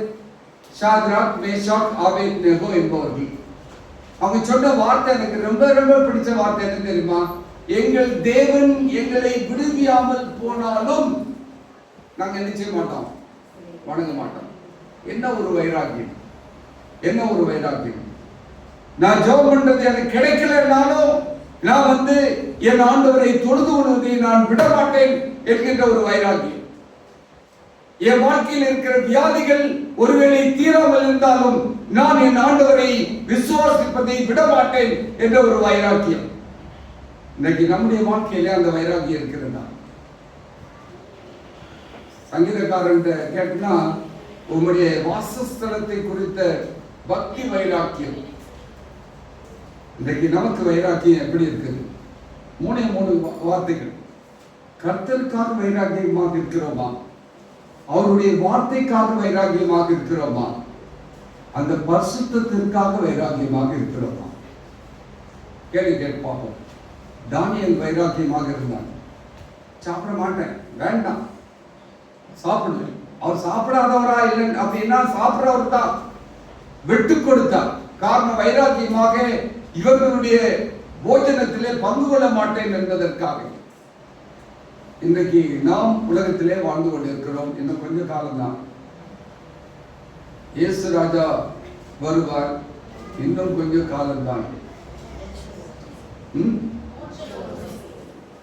சாத்ராக், மேஷாக், ஆபேத்நேகோ என்பவர்கள். அவங்க சொன்ன வார்த்தை எனக்கு ரொம்ப ரொம்ப பிடிச்ச வார்த்தை என்ன தெரியுமா? எங்கள் தேவன் எங்களை விடுவியாமல் போனாலும் நாங்க என்ன செய்ய மாட்டோம், வணங்க மாட்டோம். என்ன ஒரு வைராக்கியம், என்ன ஒரு வைராக்கியம். நான் ஜெபம் பண்றது எனக்கு கிடைக்கலனாலும் நான் என் ஆண்டவரை தொழுது கொள்வதை நான் விட மாட்டேன் என்கின்ற ஒரு வைராக்கியம். என் வாழ்க்கையில் இருக்கிற வியாதிகள் ஒருவேளை தீராமல் இருந்தாலும் நான் என் ஆண்டவரை விசுவாசிப்பதை விட மாட்டேன் என்ற ஒரு வைராக்கியம். இன்னைக்கு நம்முடைய வாழ்க்கையிலே அந்த வைராக்கியம் இருக்கிறதா? சங்கீதக்காரன் கேட்டா உங்களுடைய வாசஸ்தலத்தை குறித்த பக்தி வைராக்கியம். இன்றைக்கு நமக்கு வைராக்கியம் எப்படி இருக்குது? 3 வார்த்தைகள். கர்த்தருக்காக வைராக்கியமாக இருக்கிறோமா? அவருடைய வார்த்தைக்காக வைராக்கியமாக இருக்கிறோமா? அந்த பரிசுத்தத்திற்காக வைராக்கியமாக இருக்கிறோமா? கேள்வி கேட்பாங்க. தானியேல் வைராக்கியமாக இருந்தார். சாப்பிட மாட்டேன், வேண்டாம், சாப்பிடு. அவர் சாப்பிடாதவரா இல்லை அப்படின்னா சாப்பிடவர் தான், விட்டு கொடுத்தார். காரணம் வைராக்கியமாக இவர்களுடைய போஜனத்திலே பங்கு கொள்ள மாட்டேன் என்பதற்காக. இன்றைக்கு நாம் உலகத்திலே வாழ்ந்து கொண்டிருக்கிறோம். இன்னும் கொஞ்ச காலம்தான் இயேசு ராஜா வருவார். இன்னும் கொஞ்ச காலம்தான்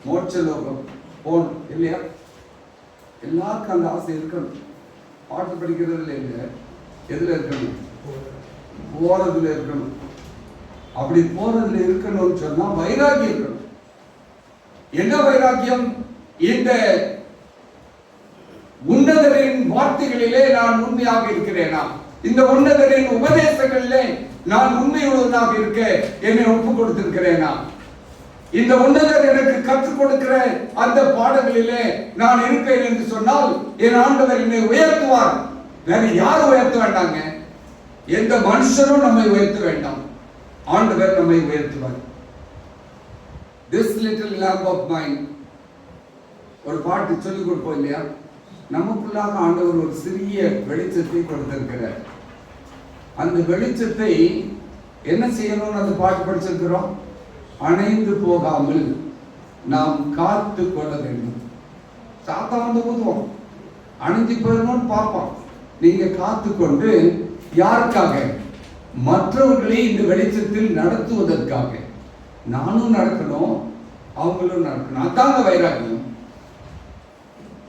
மோட்ச லோகம் போகணும் இல்லையா? எல்லாருக்கும் அந்த ஆசை இருக்கணும். பாட்டு படிக்கிறதுல இல்லை, எதுல இருக்கணும்? போறதுல இருக்கணும். அப்படி போறதுல இருக்கணும்னு சொன்னா வைராக்கியம் இருக்கணும். என்ன வைராக்கியம்? இந்த உன்னதரின் வார்த்தைகளிலே நான் உண்மையாக இருக்கிறேனா? இந்த உன்னதரின் உபதேசங்களிலே நான் உண்மையுள்ளதாக இருக்க என்னை ஒப்பு கொடுத்திருக்கிறேனா? இந்த உன்னதர் எனக்கு கற்றுக் கொடுக்கிற அந்த பாடங்களிலே நான் இருப்பேன் என்று சொன்னால் என் ஆண்டவர் என்னை உயர்த்துவார். வேற யாரும் உயர்த்த வேண்டாங்க. எந்த மனுஷனும் நம்மை உயர்த்த வேண்டாம். ஆண்டவர் நம்மை உயர்த்துவார். This little lamp of mine, ஒரு பாட்டு சொல்லிக் கொடுப்போம் இல்லையா? நமக்குள்ளாக ஆண்டவர் ஒரு சிறிய வெளிச்சத்தை கொடுத்திருக்கிறார். அந்த வெளிச்சத்தை என்ன செய்யணும்னு அந்த பாட்டு படிச்சிருக்கிறோம். அணைந்து போகாமல் நாம் காத்து கொள்ள வேண்டும். சாத்தா ஊதுவோம், அணைஞ்சு போயிடணும்னு பார்ப்போம். நீங்க காத்து கொண்டு யாருக்காக? மற்றவர்களை இந்த வெளிச்சத்தில் நடத்துவதற்காக. நானும் நடக்கணும், அவங்களும் நடக்கணும். அதாங்க வைராக்கியம்.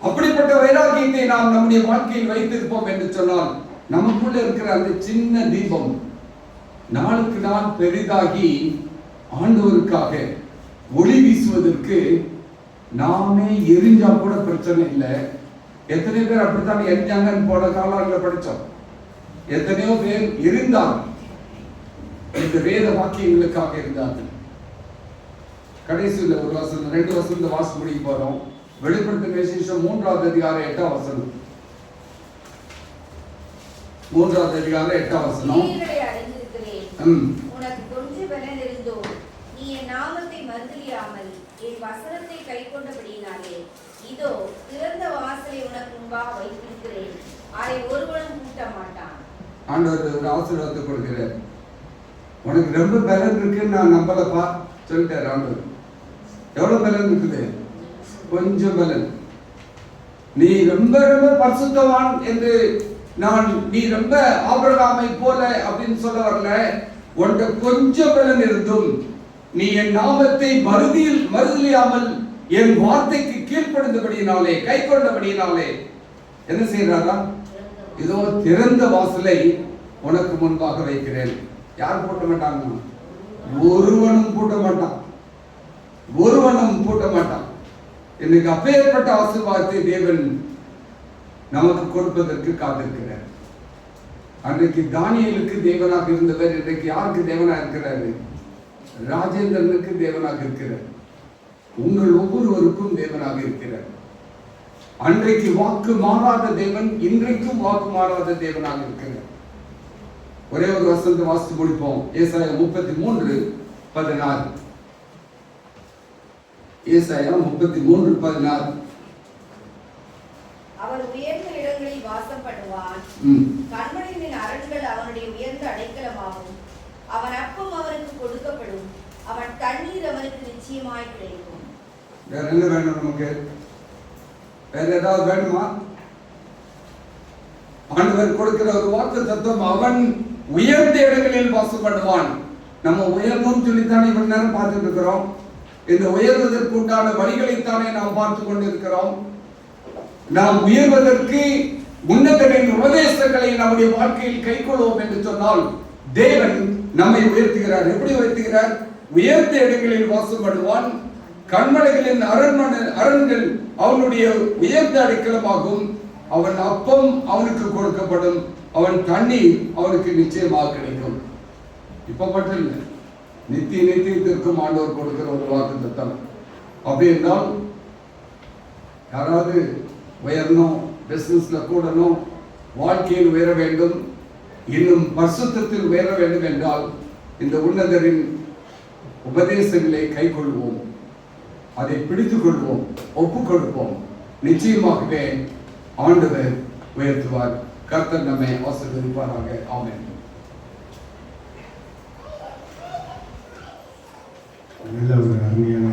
அப்படிப்பட்ட வைராக்கியத்தை நாம் நம்முடைய வாழ்க்கையில் வைத்திருப்போம் என்று சொன்னால் நமக்குள்ள இருக்கிற அந்த சின்ன தீபம் நாளுக்கு நாள் பெரிதாகி ஆண்டவருக்காக ஒளி வீசுவதற்கு நாமே எரிஞ்சா கூட பிரச்சனை இல்லை. எத்தனை பேர் அப்படித்தான் எரிஞ்சாங்கன்னு போன காலங்களில் படித்தோம். எத்தனையோ பேர் இருந்தார்கள், இந்த வேத வாக்கியங்களுக்காக இருந்தார்கள். கடைசியில் ஒரு வசனம், 2 வசனம் வாசி முடிக்க போறோம். வெளிப்படுத்தும் விசேஷம் 3வது அதிகாரம் 8வது வசனம். 3வது அதிகாரம் 8வது வசனம். உனக்கு கொஞ்சம் பலன் இருந்தோ நீ என் நாமத்தை மறுதலியாமல் என் வசனத்தை கைக்கொண்டபடியினாலே இதோ திறந்த வாசலை உனக்கு முன்பாக வைத்திருக்கிறேன், அதை ஒருவனும் கூட்ட மாட்டான். ஆண்டவர் ஒரு ஆசீர்வாதத்தை கொடுக்கிறார். உனக்கு ரொம்ப பலன் இருக்குன்னு நான் நம்பலப்பா சொல்லிட்டார் ஆண்டவர். எவ்வளவு பலன் இருக்குது? கொஞ்சம் பலன். நீ ரொம்ப ரொம்ப பரிசுத்தவான் என்று நீ ரொம்ப ஆபிரகாமை போல அப்படின்னு சொல்ல வரல. உன்கிட்ட கொஞ்சம் பலன் இருந்தும் நீ என் நாமத்தை மறுதலியாமல் என் வார்த்தைக்கு கீழ்ப்படிந்தபடியினாலே, கை கொண்டபடியினாலே என்ன செய்யறாரா? இதோ திறந்த வாசலை உனக்கு முன்பாக வைக்கிறேன். யார் பூட்ட மாட்டாங்க? ஒருவனும் பூட்ட மாட்டான். ஒருவனும் பூட்ட மாட்டான். இன்னைக்கு அப்பேற்பட்ட ஆசீர்வாதத்தை தேவன் நமக்கு கொடுப்பதற்கு காத்திருக்கிறார். அன்றைக்கு தானியேலுக்கு தேவனாக இருந்தவர் இன்றைக்கு யாருக்கு தேவனாக இருக்கிறாரு? ராஜேந்திரனுக்கு தேவனாக இருக்கிறார். உங்கள் ஒவ்வொருவருக்கும் தேவனாக இருக்கிறார். அன்றைக்கு வாக்கு மாறாத தேவன் இன்றைக்கும் வாக்கு மாறாத தேவனாக இருக்கிறார். ஒரே ஒரு வசனத்தை வாசித்து முடிப்போம். ஏசாயா 33:16. ஏசாயா 33:16. அவன் உயர்ந்த இடங்களில் வாசம் பண்ணுவான். கண்மலையின் அரண்கள் அவனுடைய உயர்ந்த அடைக்கலமாகும். அவன் அப்பம் அவனுக்கு கொடுக்கப்படும். அவன் தண்ணீர் அவனுக்கு நிச்சயமாய் கிடைக்கும். வேற என்ன வேணும் நமக்கு? வேற ஏதாவது வேணுமா? ஆண்டவர் கொடுக்கிற ஒரு வாக்கு தத்துவம், அவன் உயர்ந்த இடங்களில் வாசம் பண்ணுவான். நம்ம உயர்வும் சொல்லித்தானே இவ்வளவு நேரம் பார்த்துட்டு இருக்கிறோம். இந்த உயர்வதற்கு உண்டான வழிகளைத்தானே நாம் பார்த்து கொண்டிருக்கிறோம். நாம் உயர்வதற்கு உன்னதரின் உபதேசங்களை நம்முடைய வாழ்க்கையில் கைக்கொள்வோம் என்று சொன்னால் தேவன் நம்மை உயர்த்துகிறார். எப்படி உயர்த்துகிறார்? உயர்ந்த இடங்களில் வாசம் பண்ணுவான். கண்மலைகளின் அரண்கள் அவனுடைய உயர்ந்த அடைக்கலமாகும். அவன் அப்பம் அவனுக்கு கொடுக்கப்படும். அவன் தண்ணீர் அவனுக்கு நிச்சயமாக கிடைக்கும். இப்ப மட்டும் இல்லை, நித்தியத்திற்கும் ஆண்டவர் கொடுக்கிற ஒரு வாக்கு தத்தம். அப்படி என்றால் யாராவது உயரணும், பிசினஸ்ல கூடணும், வாழ்க்கையில் உயர வேண்டும், இன்னும் பரிசுத்தத்தில் உயர வேண்டும் என்றால் இந்த உன்னதரின் உபதேசங்களை கை கொள்வோம், அதை பிடித்துக் கொள்வோம், ஒப்புக் கொடுப்போம். நிச்சயமாகவே ஆண்டவர் உயர்த்துவார். கர்த்தர் நம்மை ஆசீர்வதிப்பாராக. ஆமென். நல்ல ஒரு அருமையான